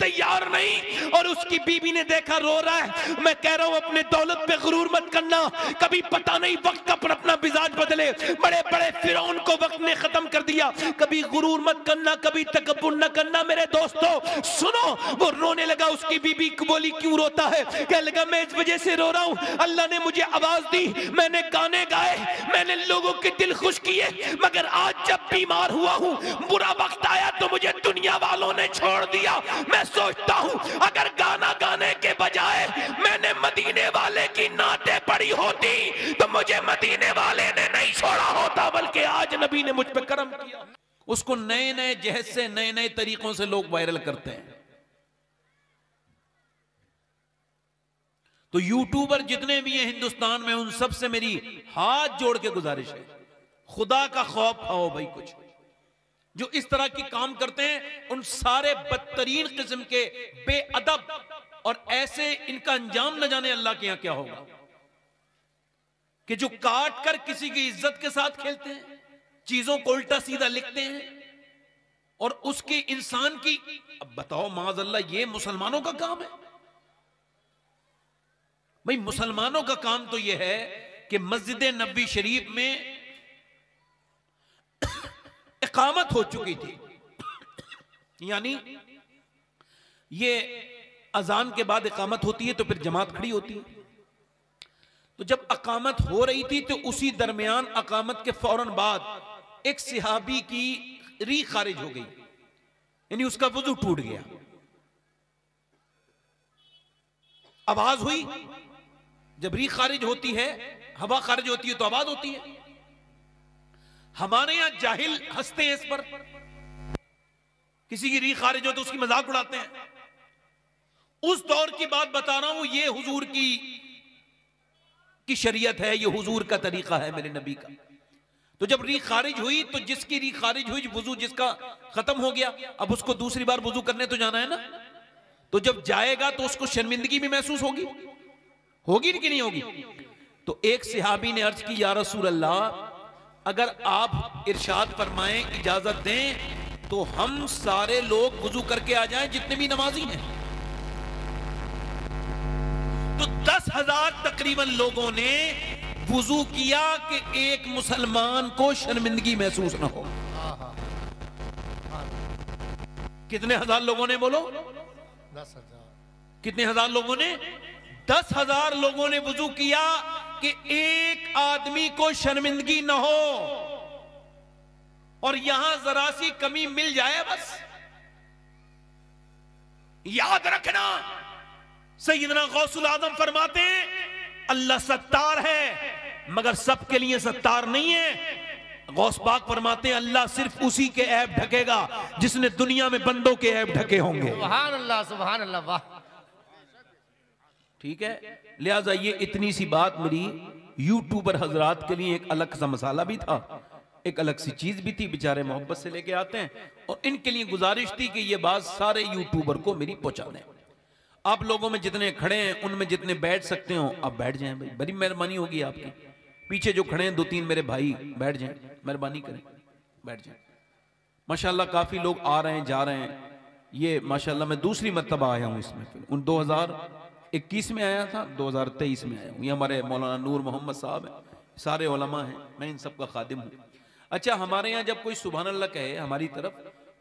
तैयार नहीं। और उसकी बीवी ने देखा रो रहा है। मैं कह रहा हूं अपने दौलत पे गुरूर मत करना, कभी पता नहीं वक्त पर अपना मिजाज बदले। बड़े बड़े फिरौन को वक्त ने खत्म कर दिया। कभी गुरूर मत करना, कभी तकब्बुर न करना। मेरे दोस्तों सुनो, वो रोने लगा। उसकी बीबी बोली क्यों रोता है? कहने लगा मैं इस वजह से रो रहा हूं, अल्लाह ने मुझे आवाज दी, मैंने गाने गाए, मैंने लोगों के दिल खुश किए, मगर आज जब बीमार हुआ हूं, बुरा वक्त आया तो मुझे दुनिया वालों ने छोड़ दिया। मैं सोचता हूं अगर गाना गाने के बजाय मैंने मदीने वाले की नाते पढ़ी होती तो मुझे मदीने वाले ने नहीं छोड़ा होता, बल्कि आज नबी ने मुझ पे करम किया। उसको नए नए जहद से, नए नए तरीकों से लोग वायरल करते हैं। तो यूट्यूबर जितने भी हैं हिंदुस्तान में, उन सब से मेरी हाथ जोड़ के गुजारिश है, खुदा का खौफ खाओ भाई। कुछ जो इस तरह की काम करते हैं, उन सारे बदतरीन किस्म के बेअदब और ऐसे, इनका अंजाम न जाने अल्लाह के यहां क्या होगा, कि जो काट कर किसी की इज्जत के साथ खेलते हैं, चीजों को उल्टा सीधा लिखते हैं, और उसके इंसान की, अब बताओ माज़अल्लाह, ये मुसलमानों का काम है? भाई मुसलमानों का काम तो यह है कि मस्जिद नबी शरीफ में इकामत हो चुकी थी, यानी ये अजान के बाद इकामत होती है तो फिर जमात खड़ी होती है। तो जब अकामत हो रही थी तो उसी दरमियान अकामत के फौरन बाद एक सिहाबी की री खारिज हो गई, यानी उसका वुजू टूट गया। आवाज हुई, जब री खारिज होती है, हवा खारिज होती है तो आवाज होती है। हमारे यहां जाहिल हंसते हैं इस पर, किसी की री खारिज हो तो उसकी मजाक उड़ाते हैं। उस दौर की बात बता रहा हूं, ये हुजूर की शरीयत है, ये हुजूर का तरीका है, मेरे नबी का। तो जब री खारिज हुई तो जिसकी री खारिज हुई, वुजू जिसका खत्म हो गया, अब उसको दूसरी बार वुजू करने तो जाना है ना। तो जब जाएगा तो उसको शर्मिंदगी भी महसूस होगी, होगी कि नहीं होगी? तो एक सहाबी ने अर्ज की, या रसूल अल्लाह, अगर आप इरशाद फरमाएं, इजाजत दें तो हम सारे लोग वुजू करके आ जाएं जितने भी नमाजी हैं। तो 10,000 तकरीबन लोगों ने वुजू किया कि एक मुसलमान को शर्मिंदगी महसूस ना हो। कितने हजार लोगों ने, बोलो? 10,000। कितने हजार लोगों ने? 10,000 लोगों ने वुजू किया कि एक आदमी को शर्मिंदगी न हो, और यहां जरा सी कमी मिल जाए बस। याद रखना, सैयदना गौसुल आजम फरमाते हैं, अल्लाह सत्तार है मगर सबके लिए सत्तार नहीं है। गौस पाक फरमाते हैं, अल्लाह सिर्फ उसी के ऐब ढकेगा जिसने दुनिया में बंदों के ऐब ढके होंगे। सुभान अल्लाह, सुभान अल्लाह, वाह। ठीक है, लिहाजा ये इतनी सी बात मेरी यूट्यूबर हजरात के लिए एक अलग सा मसाला भी था, एक अलग सी चीज भी थी, बेचारे मोहब्बत से लेके आते हैं, और इनके लिए गुजारिश थी कि ये बात सारे यूट्यूबर को मेरी पहुंचा दें। आप लोगों में जितने खड़े हैं, उनमें जितने बैठ सकते हो आप बैठ जाएं भाई, बड़ी मेहरबानी होगी आपकी। पीछे जो खड़े हैं 2-3 मेरे भाई, बैठ जाएं, मेहरबानी करें, बैठ जाएं। माशाल्लाह काफी लोग आ रहे हैं, जा रहे हैं। ये माशाल्लाह मैं दूसरी मर्तबा आया हूँ इसमें, उन 2021 में आया था, 2023 में आया हूँ। ये हमारे मौलाना नूर मोहम्मद साहब हैं, सारे उलमा हैं, मैं इन सब का खादिम हूँ। अच्छा, हमारे यहाँ जब कोई सुभान अल्लाह कहे हमारी तरफ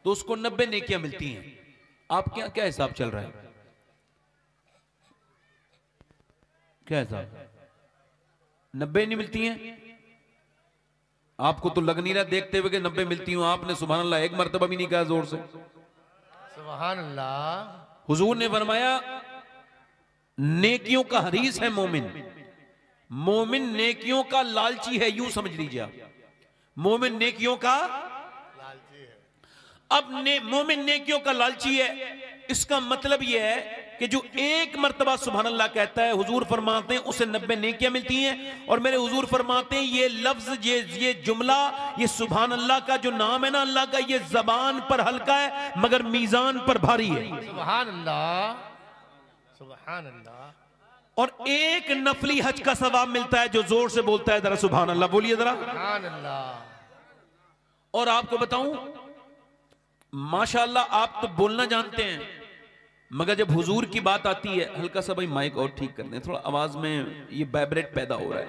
तो उसको 90 नेकियां मिलती हैं। आपके यहाँ क्या हिसाब चल रहा है? क्या हिसाब? 90 नहीं मिलती हैं? आपको तो लग नहीं रहा देखते हुए कि 90 मिलती हूं। आपने सुभान अल्लाह एक मर्तबा भी नहीं कहा जोर से। सुभान अल्लाह। हुजूर ने फरमाया, नेकियों का हरीस है मोमिन, मोमिन नेकियों का लालची है, यूं समझ लीजिए आप, मोमिन नेकियों का लालची है। अब मोमिन नेकियों का लालची है, इसका मतलब यह है कि जो एक मर्तबा सुभान अल्लाह कहता है, हुजूर फरमाते हैं उसे 90 नेकियां मिलती हैं। और मेरे हुजूर फरमाते हैं ये लफ्ज, ये जुमला, ये सुभान अल्लाह का जो नाम है ना अल्लाह का, ये जबान पर हल्का है मगर मीजान पर भारी है। सुभान अल्लाह, सुभान अल्लाह। और एक नफली हज का सवाब मिलता है जो जोर से बोलता है जरा सुभान अल्लाह, बोलिए जरा सुभान अल्लाह। और आपको बताऊं, माशाअल्लाह आप तो बोलना जानते हैं, मगर जब हुजूर की बात आती है, हल्का सा भाई माइक और ठीक कर दें, थोड़ा आवाज में ये वाइब्रेट पैदा हो रहा है,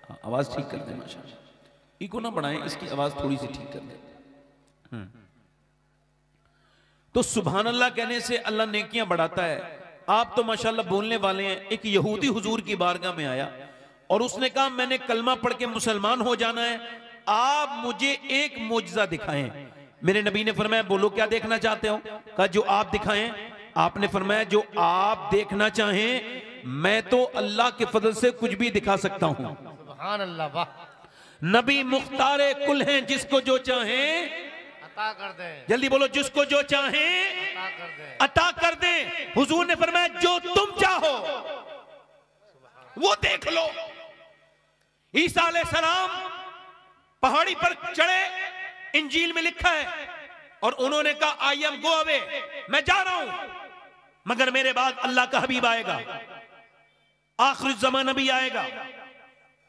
हाँ, आवाज ठीक कर दें माशाल्लाह, इको ना बढ़ाएं, इसकी आवाज थोड़ी सी ठीक कर दें। तो सुभान अल्लाह कहने से अल्लाह नेकियां बढ़ाता है। आप तो माशाल्लाह बोलने वाले हैं। एक यहूदी हुजूर की बारगाह में आया और उसने कहा मैंने कलमा पढ़ के मुसलमान हो जाना है, आप मुझे एक मोजज़ा दिखाएं। मेरे नबी ने फरमाया बोलो क्या देखना चाहते हो? कहा जो आप दिखाएं। आपने फरमाया जो आप देखना चाहें मैं तो अल्लाह के फजल से कुछ भी दिखा सकता हूं। सुभान अल्लाह, वाह। नबी मुख्तारे कुल हैं, जिसको जो चाहें अता कर दे, जल्दी बोलो, जिसको जो चाहें अता कर दे। अता कर दे। हुजूर ने फरमाया जो तुम चाहो वो देख लो। ईसा अलैहिस्सलाम पहाड़ी पर चढ़े, इंजील में लिखा है, और उन्होंने कहा आई एम गो अवे, मैं जा रहा हूं, मगर मेरे बाद अल्लाह का हबीब आएगा, आखिरी ज़माना भी आएगा,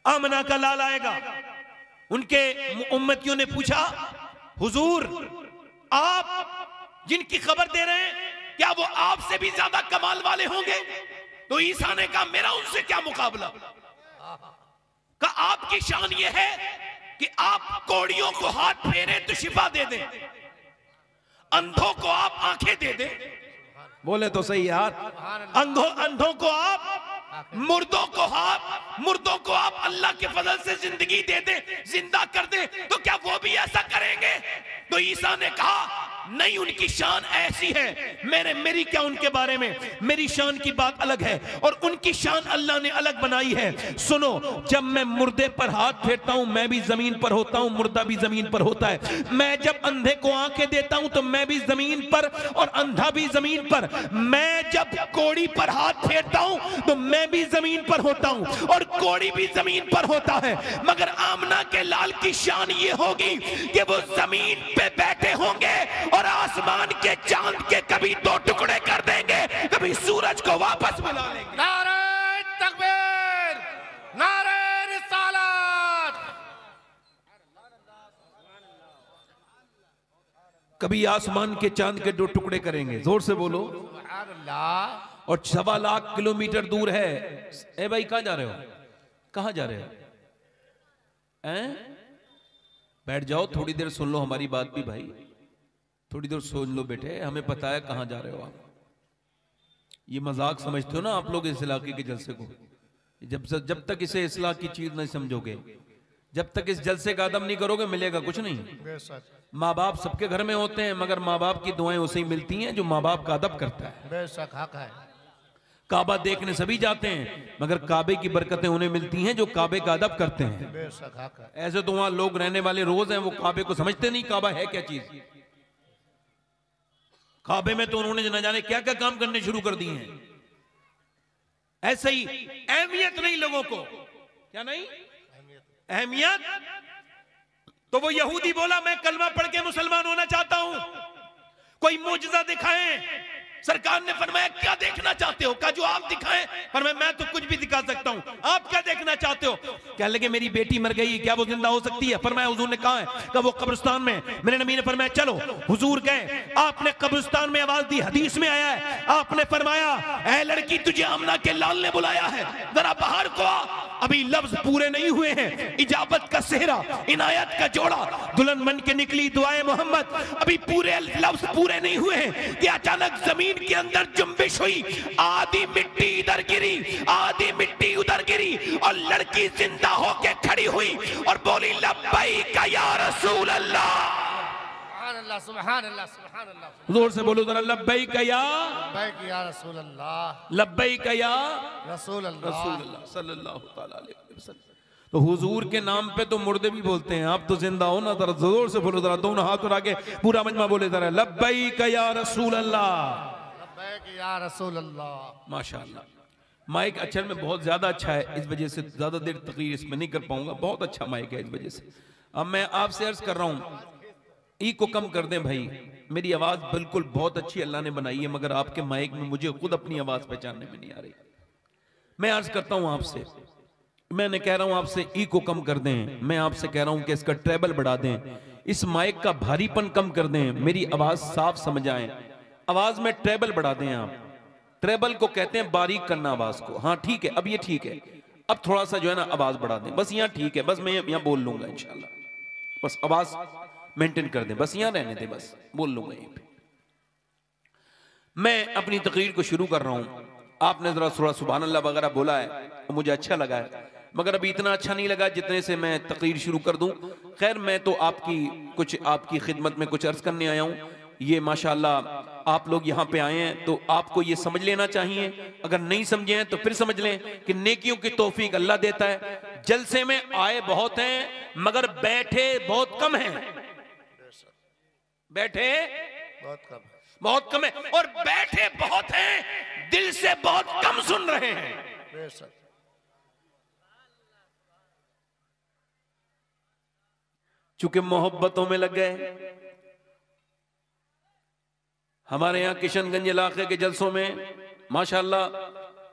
आमना का लाल आएगा। उनके उम्मतियों ने पूछा हुजूर आप जिनकी खबर दे रहे हैं क्या वो आपसे भी ज्यादा कमाल वाले होंगे? तो ईसा ने कहा मेरा उनसे क्या मुकाबला। कहा आपकी शान ये है कि आप कोड़ियों को हाथ फेरे तो शिफा दे दें, अंधों को आप आंखें दे दें, बोले तो सही यार, अंधों को आप, मुर्दों को आप अल्लाह के फजल से जिंदगी दे दे, जिंदा कर दे, तो क्या वो भी ऐसा करेंगे? तो ईसा ने कहा नहीं, उनकी शान ऐसी है, मेरी क्या उनके बारे में, मेरी शान की बात अलग है और उनकी शान अल्लाह ने अलग बनाई है। सुनो, जब मैं मुर्दे पर हाथ फेरता हूं मैं भी जमीन पर होता हूं, मुर्दा भी जमीन पर होता है। मैं जब अंधे को आंखें देता हूं तो मैं भी जमीन पर और अंधा भी जमीन पर। मैं जब कोड़ी पर हाथ फेरता हूं तो मैं भी जमीन पर होता हूं और कोड़ी भी जमीन पर होता है। मगर आमना के लाल की शान ये होगी कि वो जमीन पे बैठे होंगे और आसमान के चांद के कभी दो टुकड़े कर देंगे, कभी सूरज को वापस बुला लेंगे। नारे तकबीर, नारे रिसालत। कभी आसमान के चांद के दो टुकड़े करेंगे, जोर से बोलो सुभान अल्लाह। और 1.25 लाख किलोमीटर दूर है। ए भाई कहां जा रहे हो, कहां जा रहे हो? बैठ जाओ, थोड़ी देर सुन लो हमारी बात भी भाई, थोड़ी देर सुन लो बेटे, हमें पता है कहां जा रहे हो आप। ये मजाक समझते हो ना आप लोग इस इलाके के जलसे को। जब तक इसे इस्लाह की चीज नहीं समझोगे, जब तक इस जलसे का अदब नहीं करोगे, मिलेगा कुछ नहीं। बेशक, माँ बाप सबके घर में होते हैं, मगर माँ बाप की दुआएं उसे ही मिलती हैं जो माँ बाप का अदब करता है। बेशक हक है। काबा देखने सभी जाते हैं, मगर काबे की बरकतें उन्हें मिलती हैं जो काबे का अदब करते हैं। बेशक हक है। ऐसे तो वहां लोग रहने वाले रोज हैं, वो काबे को समझते नहीं काबा है क्या चीज। काबे में तो उन्होंने न जाने क्या क्या काम करने शुरू कर दिए हैं। ऐसे ही अहमियत नहीं लोगों को, क्या नहीं अहमियत। तो वो यहूदी बोला मैं कलमा पढ़ के मुसलमान होना चाहता हूं, कोई मुजज़ा दिखाएं। सरकार ने फरमाया क्या देखना चाहते हो? कहा जो आप दिखाएं। फरमाया मैं तो कुछ भी दिखा सकता हूं, आप क्या देखना चाहते हो? क्या लगे मेरी बेटी मर गई, क्या वो जिंदा हो सकती है? फरमाया हुजूर ने कहा है, कहा वो कब्रिस्तान में। मेरे नबी ने फरमाया चलो। हुजूर गए, आपने कब्रिस्तान में आवाज दी, हदीस में आया है, आपने फरमाया ऐ लड़की तुझे आमना के लाल ने बुलाया है, जरा बाहर को आ। अभी लफ्ज पूरे नहीं हुए हैं, इजाबत का सेहरा, इनायत का जोड़ा, दुल्हन बन के निकली दुआए मोहम्मद, अभी पूरे लफ्ज पूरे नहीं हुए हैं कि अचानक जमीन के अंदर जुम्बिश हुई, आधी मिट्टी इधर गिरी, आधी मिट्टी उधर गिरी और लड़की जिंदा होके खड़ी हुई और बोली लब्बैक या रसूल अल्लाह। सुभान अल्लाह, सुभान अल्लाह, सुभान अल्लाह। जोर से बोलो जरा, लब्बैक या रसूल अल्लाह, लब्बैक या रसूल अल्लाह, रसूल अल्लाह सल्लल्लाहु तआला अलैहि वसल्लम। तो हुजूर के नाम पे तो मुर्दे भी बोलते हैं, आप तो जिंदा हो ना। जरा जोर से बोलो, जरा दोनों हाथ उठा के पूरा मजमा बोले जरा, लब्बैक या रसूल अल्लाह, लब्बैक या रसूल अल्लाह। माशाअल्लाह। माइक अक्षर में बहुत ज्यादा अच्छा है, इस वजह से ज्यादा देर तकरीर इसमें नहीं कर पाऊंगा, बहुत अच्छा माइक है इस वजह से। अब मैं आपसे अर्ज कर रहा हूं, ई को कम कर दें भाई, मेरी आवाज बिल्कुल बहुत अच्छी अल्लाह ने बनाई है, मगर आपके माइक में मुझे खुद अपनी आवाज पहचानने में नहीं आ रही। मैं अर्ज करता हूं आपसे, मैंने कह रहा हूं आपसे ई को कम कर दें, मैं आपसे कह रहा हूं कि इसका ट्रेबल बढ़ा दें, इस माइक का भारीपन कम कर दें, मेरी आवाज साफ समझ आए। आवाज में ट्रेबल बढ़ा दें आप। ट्रेबल को कहते हैं बारीक करना आवाज को। हाँ ठीक है, अब ये ठीक है। अब थोड़ा सा जो है ना आवाज बढ़ा दें, बस यहाँ ठीक है, बस मैं यहाँ बोल लूंगा इंशाल्लाह। बस आवाज मेंटेन कर दें, बस यहाँ रहने दें, बस बोल लूंगा यहीं पे। मैं अपनी तकरीर को शुरू कर रहा हूं। आपने जरा थोड़ा सुभान अल्लाह वगैरह बोला है, मुझे अच्छा लगा है, मगर अभी इतना अच्छा नहीं लगा जितने से मैं तकरीर शुरू कर दूं। खैर, मैं तो आपकी खिदमत में कुछ अर्ज करने आया हूं। ये माशाअल्लाह आप लोग यहाँ पे आए हैं तो आपको ये समझ लेना चाहिए, अगर नहीं समझे हैं तो फिर समझ लें कि नेकियों की तौफीक अल्लाह देता है। जलसे में आए बहुत हैं मगर बैठे बहुत कम हैं। बैठे बहुत कम है और बैठे बहुत हैं, दिल से बहुत कम सुन रहे हैं। चूंकि मोहब्बतों में लग गए। हमारे यहाँ किशनगंज इलाके के जलसों में माशाअल्लाह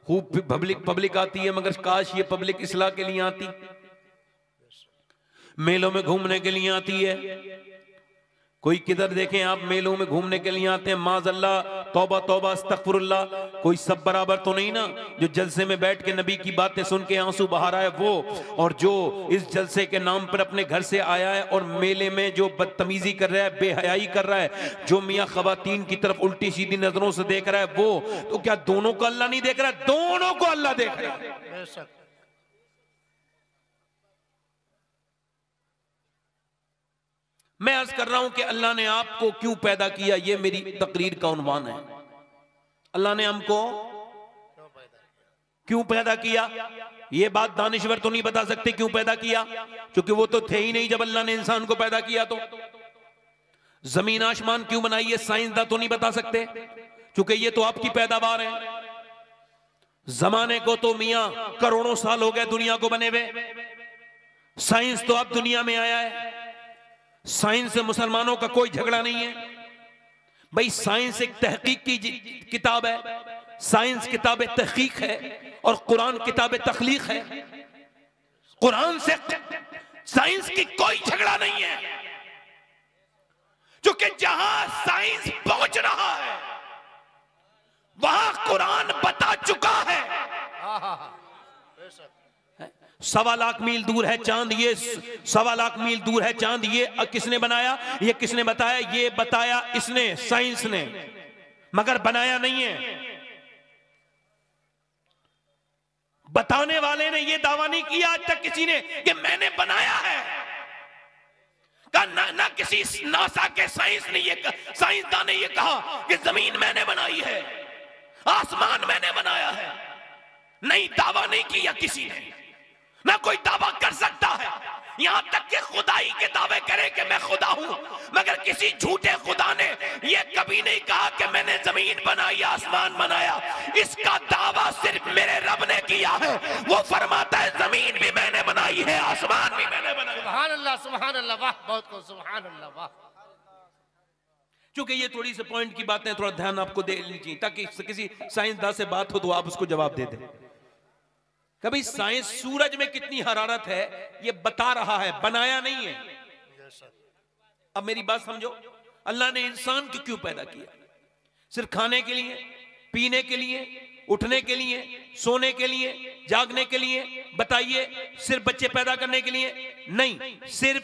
खूब पब्लिक आती है, मगर काश ये पब्लिक इस्लाह के लिए आती, मेलों में घूमने के लिए आती है। कोई किधर देखें आप, मेलों में घूमने के लिए आते हैं, माज़अल्लाह, तौबा तौबा अस्तगफिरुल्लाह। कोई सब बराबर तो नहीं ना, जो जलसे में बैठ के नबी की बातें सुन के आंसू बहा रहा है वो, और जो इस जलसे के नाम पर अपने घर से आया है और मेले में जो बदतमीजी कर रहा है, बेहयाई कर रहा है, जो मियाँ खवातीन की तरफ उल्टी सीधी नजरों से देख रहा है, वो तो क्या दोनों को अल्लाह नहीं देख रहा है? दोनों को अल्लाह देख रहा है। मैं अर्ज कर रहा हूं कि अल्लाह ने आपको क्यों पैदा किया, ये मेरी तकरीर का उन्वान है। अल्लाह ने हमको क्यों पैदा किया, ये बात दानिश्वर तो नहीं बता सकते क्यों पैदा किया, क्योंकि वो तो थे ही नहीं जब अल्लाह ने इंसान को पैदा किया। तो जमीन आसमान क्यों बनाई, ये साइंसदान तो नहीं बता सकते, क्योंकि ये तो आपकी पैदावार है। जमाने को तो मियां करोड़ों साल हो गए दुनिया को बने हुए, साइंस तो अब दुनिया में आया है। साइंस से मुसलमानों का कोई झगड़ा नहीं है भाई। साइंस एक तहकीक की किताब है, साइंस किताब तहकीक है और कुरान किताब तखलीक है। कुरान से साइंस की कोई झगड़ा नहीं है, क्योंकि जहां साइंस पहुंच रहा है वहां कुरान बता चुका है। 1.25 लाख मील दूर है चांद, ये 1.25 लाख मील दूर है चांद, ये किसने बनाया, ये किसने बताया, ये बताया इसने, साइंस ने, मगर बनाया नहीं है। बताने वाले ने ये दावा नहीं किया आज तक किसी ने कि मैंने बनाया है। ना किसी नासा के साइंसदान ने ये कहा कि जमीन मैंने बनाई है, आसमान मैंने बनाया है। नहीं, दावा नहीं किया किसी ने, ना कोई दावा कर सकता है। यहां तक कि खुदाई के दावे करे कि मैं खुदा हूं, मगर किसी झूठे खुदा ने यह कभी नहीं कहा कि मैंने जमीन बनाई, आसमान बनाया। इसका दावा सिर्फ मेरे रब ने किया है। वो फरमाता है जमीन भी मैंने बनाई है, आसमान भी मैंने बनाया। सुभान अल्लाह, सुभान अल्लाह, वाह, बहुत को सुभान अल्लाह, वाह। चूंकि ये थोड़ी सी पॉइंट की बातें, थोड़ा ध्यान आपको दे लीजिए ताकि किसी साइंसदान से बात हो तो आप उसको जवाब दे दें। कभी साइंस सूरज में कितनी हरारत है ये बता रहा है, बनाया नहीं है। अब मेरी बात समझो, अल्लाह ने इंसान को क्यों पैदा किया? सिर्फ खाने के लिए, पीने के लिए, उठने के लिए, सोने के लिए, जागने के लिए? बताइए, सिर्फ बच्चे पैदा करने के लिए? नहीं। सिर्फ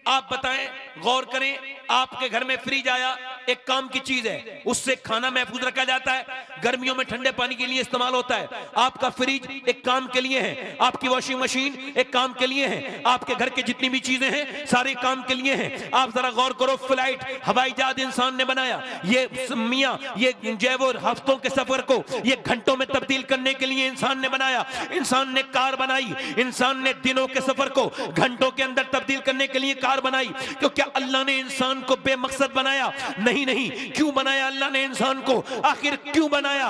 आप बताएं, गौर करें, आपके घर में फ्रिज आया, एक काम की चीज है, उससे खाना महफूज रखा जाता है, गर्मियों में ठंडे पानी के लिए इस्तेमाल होता है। आपका फ्रिज एक काम के लिए है, आपकी वॉशिंग मशीन एक काम के लिए है, आपके घर के जितनी भी चीजें हैं सारे काम के लिए हैं। आप जरा गौर करो, फ्लाइट, हवाई जहाज इंसान ने बनाया, ये मियां, ये जो है वो हफ्तों के सफर को ये घंटों में तब्दील करने के लिए इंसान ने बनाया। इंसान ने कार बनाई, इंसान ने दिनों के सफर को घंटों के अंदर तब्दील करने के लिए कार बनाई। तो क्या अल्लाह ने इंसान को बेमकसद बनाया? नहीं। क्यों बनाया अल्लाह ने इंसान को? आखिर क्यों बनाया?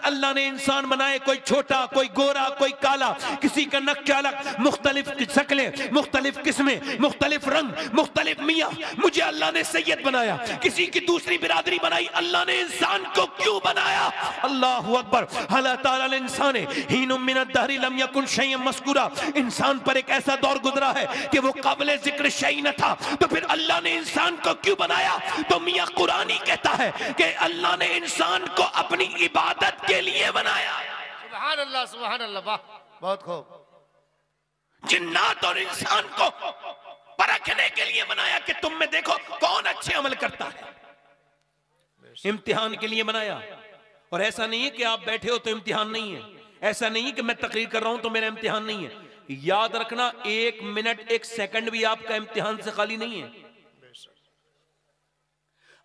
अल्लाह ने इंसान बनाए, कोई छोटा, कोई गोरा, कोई काला, किसी का नक्शा अलग, मुख्तलिफ शक्लें, मुख्तलिफ किस्में, मुख्तलिफ रंग, मुख्तलिफ मियां। मुझे अल्लाह ने सैयद बनाया, किसी की दूसरी बिरादरी बनाई। अल्लाह ने इंसान को क्यों बनाया? अल्लाहु अकबर। हल अता अल इंसान हीनुम मिनद दहरि लम यकुन शैय्यन मस्कुरा, इंसान पर एक ऐसा दौर गुजरा है कि वो काबिल जिक्र शैई न था, तो फिर अल्लाह ने इंसान को क्यों बनाया? तो मियां कुरानी कहता है कि अल्लाह ने इंसान को अपनी इबादत के लिए बनाया। सुभान अल्लाह, वाह, बहुत खूब। जिन्नात और इंसान को परखने के लिए बनाया कि तुम में देखो कौन अच्छे अमल करता है, इम्तिहान के लिए बनाया। और ऐसा नहीं है कि आप बैठे हो तो इम्तिहान नहीं है, ऐसा नहीं है कि मैं तकरीर कर रहा हूं तो मेरा इम्तिहान नहीं है। याद रखना, 1 मिनट 1 सेकंड भी आपका इम्तिहान से खाली नहीं है।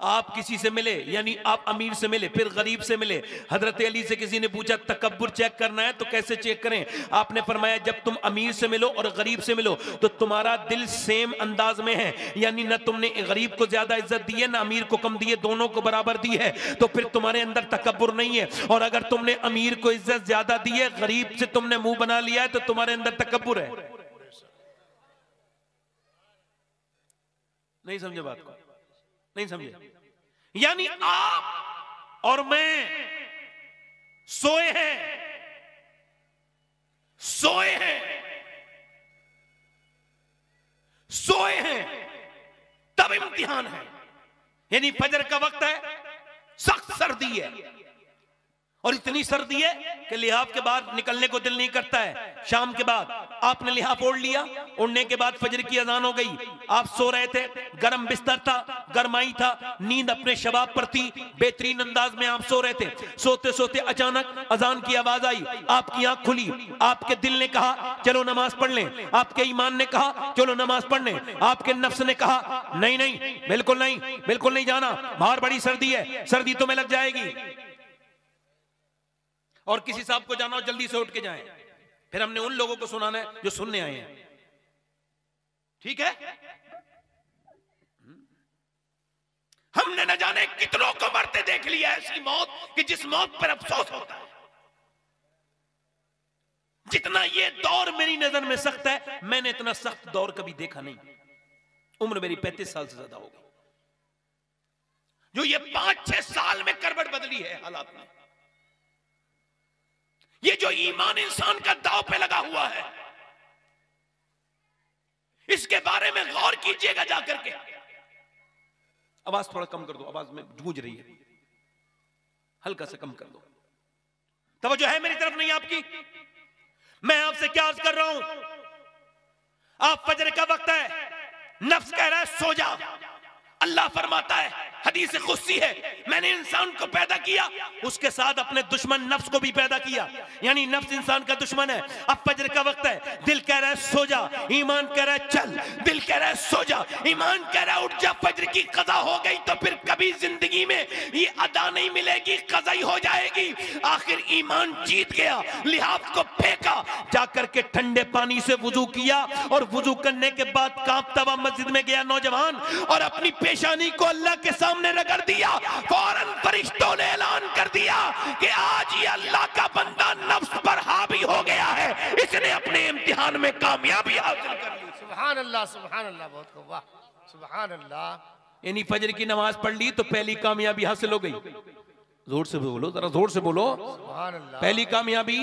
आप किसी से मिले, यानी आप अमीर से मिले, फिर गरीब से मिले। हजरत अली से किसी ने पूछा तकब्बुर चेक करना है तो कैसे चेक करें? आपने फरमाया जब तुम अमीर से मिलो और गरीब से मिलो तो तुम्हारा दिल सेम अंदाज में है, यानी ना तुमने गरीब को ज्यादा इज्जत दी है ना अमीर को कम दी है, दोनों को बराबर दी है, तो फिर तुम्हारे अंदर तकब्बुर नहीं है। और अगर तुमने अमीर को इज्जत ज्यादा दी है, गरीब से तुमने मुंह बना लिया है, तो तुम्हारे अंदर तकब्बुर है। नहीं समझे बात को? नहीं समझे? यानी आप और मैं सोए हैं तब इम्तिहान है। यानी फजर का वक्त है, सख्त सर्दी है, और इतनी सर्दी है कि लिहाफ के बाद निकलने को दिल नहीं करता है। शाम के बाद आपने लिहाफ ओढ़ लिया, ओढ़ने के बाद फजर की अजान हो गई, आप सो रहे थे, गर्म बिस्तर था, गरमाई था, नींद अपने शबाब पर थी, बेहतरीन अंदाज में आप सो रहे थे। सोते सोते अचानक अजान की आवाज आई, आपकी आंख खुली, आपके दिल ने कहा चलो नमाज पढ़ लें, आपके ईमान ने कहा चलो नमाज पढ़ लें, आपके नफ्स ने कहा नहीं नहीं, बिल्कुल नहीं जाना, बाहर बड़ी सर्दी है, सर्दी तुम्हें लग जाएगी। और किसी साहब को जाना हो जल्दी से उठ के जाएं। फिर हमने उन लोगों को सुनाना है जो सुनने आए हैं, ठीक है? हमने न जाने कितनों को मरते देख लिया ऐसी मौत कि जिस मौत पर अफसोस होता है। जितना ये दौर मेरी नजर में सख्त है, मैंने इतना सख्त दौर कभी देखा नहीं। उम्र मेरी 35 साल से ज्यादा हो गई। जो ये 5-6 साल में करवट बदली है हालात में, ये जो ईमान इंसान का दांव पे लगा हुआ है, इसके बारे में गौर कीजिएगा जाकर के। आवाज थोड़ा कम कर दो, आवाज में गूंज रही है, हल्का से कम कर दो। तवज्जो है मेरी तरफ नहीं आपकी? मैं आपसे क्या अर्ज कर रहा हूं? आप फजर का वक्त है, नफ्स कह रहा है सो जा, अल्लाह फरमाता है हदीस कुदसी है, मैंने इंसान को पैदा किया, उसके साथ अपने दुश्मन नफ्स को भी पैदा किया, यानी नफ्स इंसान का दुश्मन है। अब फजर का वक्त है, दिल कह रहा है सो जा, ईमान कह रहा है चल, दिल कह रहा है सो जा, ईमान कह रहा है उठ जा, फजर की कज़ा हो गई तो फिर कभी जिंदगी में ये अदा नहीं मिलेगी, कज़ा ही हो जाएगी। आखिर ईमान जीत गया, लिहाफ को फेंका, जाकर के ठंडे पानी से वुजू किया, और वुजू करने के बाद कांपता हुआ मस्जिद में गया नौजवान, और अपनी पेशानी को अल्लाह के सामने रगड़ दिया। फौरन फरिश्तों ने ऐलान कर दिया कि आज ये अल्लाह का बंदा नफ्स पर हावी हो गया है, इसने अपने इम्तिहान में कामयाबी हासिल कर ली। सुभान अल्लाह, बहुत खूब, वाह, सुभान अल्लाह। यानी फजर की नमाज पढ़ ली तो पहली कामयाबी हासिल हो गई। जोर से बोलो, जरा जोर से बोलो, सुभान अल्लाह। पहली कामयाबी।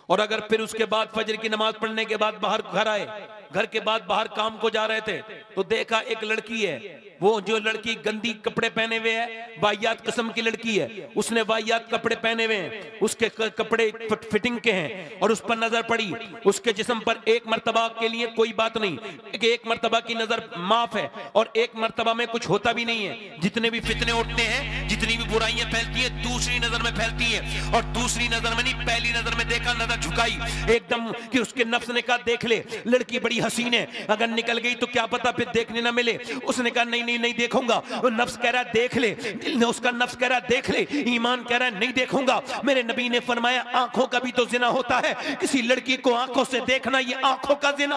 और अगर फिर उसके बाद फजर की नमाज पढ़ने के बाद बाहर घर आए, घर के बाद बाहर काम को जा रहे थे, तो देखा एक लड़की है, वो जो लड़की गंदी कपड़े पहने हुए है, वाहियात किस्म की लड़की है, उसने वाहियात कपड़े पहने हुए हैं, उसके कपड़े फिटिंग के हैं, और उस पर नजर पड़ी, उसके जिस्म पर एक मर्तबा के लिए कोई बात नहीं, एक मर्तबा की नजर माफ है, और एक मर्तबा में कुछ होता भी नहीं है। जितने भी फितने उठते हैं, जितनी भी बुराइयां फैलती है, दूसरी नजर में फैलती है, और दूसरी नजर में नहीं, पहली नजर में देखा, नजर झुकाई एकदम कि उसके नफ्स ने कहा देख ले, लड़की बड़ी हसीन है, अगर निकल गई तो क्या पता फिर देखने ना मिले। उसने कहा नहीं देखूंगा। वो नफ्स कह रहा है देख ले, दिल ने उसका नफ्स कह रहा है देख ले, ईमान कह रहा है नहीं देखूंगा। मेरे नबी ने फरमाया आंखों का भी तो जिना होता है, किसी लड़की को आंखों से देखना ये आंखों का जिना,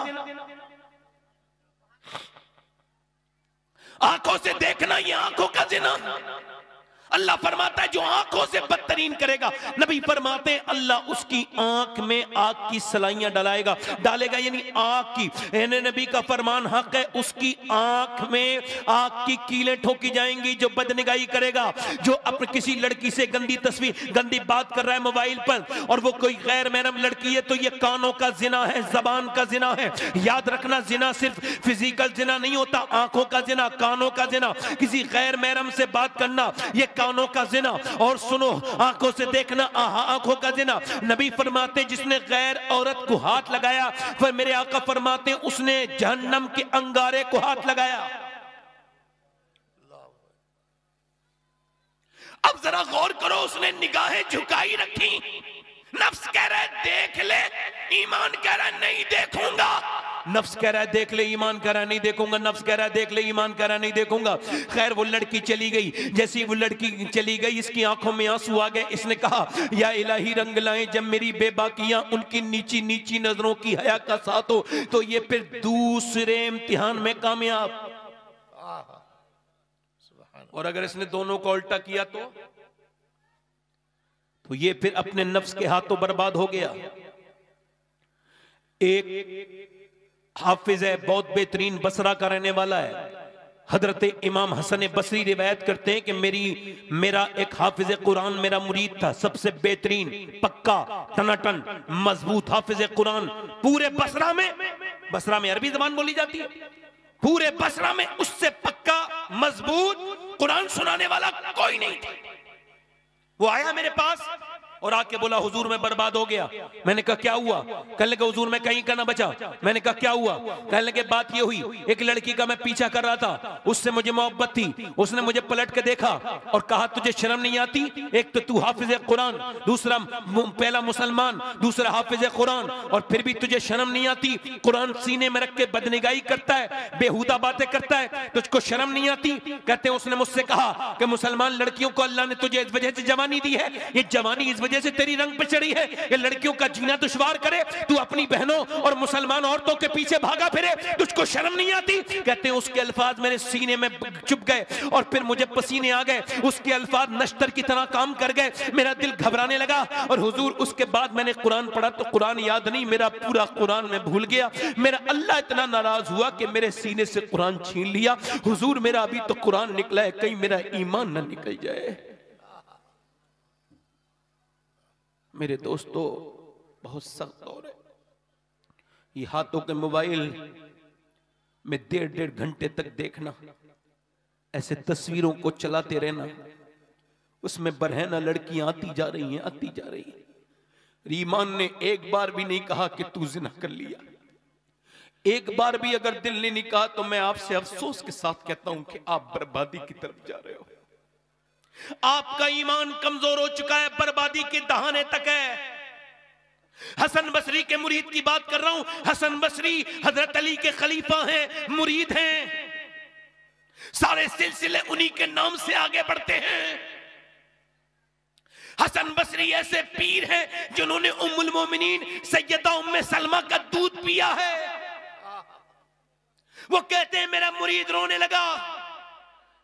आंखों से देखना ये आंखों का जिना। अल्लाह फरमाता है जो आंखों से बदतरीन करे करेगा, नबी फरमाते अल्लाह उसकी आंख में आग की सलाइयां डालेगा, यानी आग की, नबी का फरमान हक है, उसकी आंख में आग की कीलें ठोकी जाएंगी जो बदनिगाही करेगा, जो अपने किसी लड़की से गंदी तस्वीर, गंदी बात कर रहा है मोबाइल पर, और वो कोई गैर महरम लड़की है, तो ये कानों का जिना है, जबान का जिना है। याद रखना, जिना सिर्फ फिजिकल जिना नहीं होता, आंखों का जिना, कानों का जिना, किसी गैर महरम से बात करना, ये कानों का जिना, और सुनो, आंखों से देखना, आंखों का जिना। नबी फरमाते जिसने गैर औरत को हाथ लगाया, फिर मेरे आका फरमाते उसने जहन्नम के अंगारे को हाथ लगाया। अब जरा गौर करो, उसने निगाहें झुकाई रखी, नफ्स कह रहा है देख ले, ईमान कह रहा है नहीं देखूंगा। नफ्स कह रहा है देख ले, ईमान कह रहा है नहीं देखूंगा, नफ्स कह रहा है देख ले, ईमान कह रहा है नहीं देखूंगा। खैर वो लड़की चली गई, जैसी वो लड़की चली गई इसकी आंखों में आंसू आ गए। इसने कहा या इलाही रंग लाएं जब मेरी बेबाकियां उनकी नीची नीची नजरों की हया का साथ हो, तो ये फिर दूसरे इम्तिहान में कामयाब। और अगर इसने दोनों को उल्टा किया तो ये फिर अपने नफ्स के हाथों बर्बाद हो गया। एक हाफिज है, बहुत बेहतरीन, बसरा का रहने वाला है, हजरत इमाम हसन बसरी रिवायत करते हैं कि मेरा एक हाफिज कुरान मेरा मुरीद था, सबसे बेहतरीन, पक्का, टनाटन, मजबूत हाफिज कुरान पूरे बसरा में अरबी जबान बोली जाती है, पूरे बसरा में उससे पक्का मजबूत कुरान सुनाने वाला कोई नहीं था। वो आया मेरे पास और आके बोला हुजूर मैं बर्बाद हो गया। मैंने कहा क्या हुआ? कहने लगे हुजूर मैं कहीं का ना बचा। मैंने कहा क्या हुआ? कहने लगे बात ये हुई, एक लड़की का मैं पीछा कर रहा था, उससे मुझे मोहब्बत थी, उसने मुझे पलट के देखा और कहा तुझे शर्म नहीं आती? एक तो तू हाफिज कुरान, दूसरा पहला मुसलमान, दूसरा हाफिज कुरान, और फिर भी तुझे शर्म नहीं आती? कुरान सीने में रख के बदनिगाही करता है, बेहुदा बातें करता है, तुझको शर्म नहीं आती? कहते उसने मुझसे कहा कि मुसलमान लड़कियों को अल्लाह ने तुझे इस वजह से जवानी दी है, ये जवानी इस वजह से तेरी रंग पे चढ़ी है, ये लड़कियों का जीना दुश्वार करे, तू अपनी बहनों और मुसलमान औरतों के पीछे भागा फिरे, तुझको शर्म नहीं आती? कहते हैं उसके अल्फाज मेरे सीने में चुभ गए और फिर मुझे पसीने आ गए, उसके अल्फाज नश्तर की तरह काम कर गए, मेरा दिल घबराने लगा। और हुजूर उसके बाद मैंने कुरान पढ़ा तो कुरान याद नहीं, मेरा पूरा कुरान में भूल गया। मेरा अल्लाह इतना नाराज हुआ कि मेरे सीने से कुरान छीन लिया। हुजूर मेरा अभी तो कुरान निकला है, कहीं मेरा ईमान ना निकल जाए। मेरे दोस्तों बहुत सख्त दौर है, ये हाथों के मोबाइल में 1.5 घंटे तक देखना, ऐसे तस्वीरों को चलाते रहना, उसमें बरहना लड़कियां आती जा रही हैं। ईमान ने एक बार भी नहीं कहा कि तू जिना कर लिया, एक बार भी अगर दिल ने नहीं कहा तो मैं आपसे अफसोस के साथ कहता हूं कि आप बर्बादी की तरफ जा रहे हो। आपका ईमान कमजोर हो चुका है, बर्बादी के दहाने तक है। हसन बसरी के मुरीद की बात कर रहा हूं। हसन बसरी हजरत अली के खलीफा हैं, मुरीद हैं, सारे सिलसिले उन्हीं के नाम से आगे बढ़ते हैं। हसन बसरी ऐसे पीर हैं जिन्होंने उम्मुल मोमिनीन सैयदा उम्मे सलमा का दूध पिया है। वो कहते हैं मेरा मुरीद रोने लगा,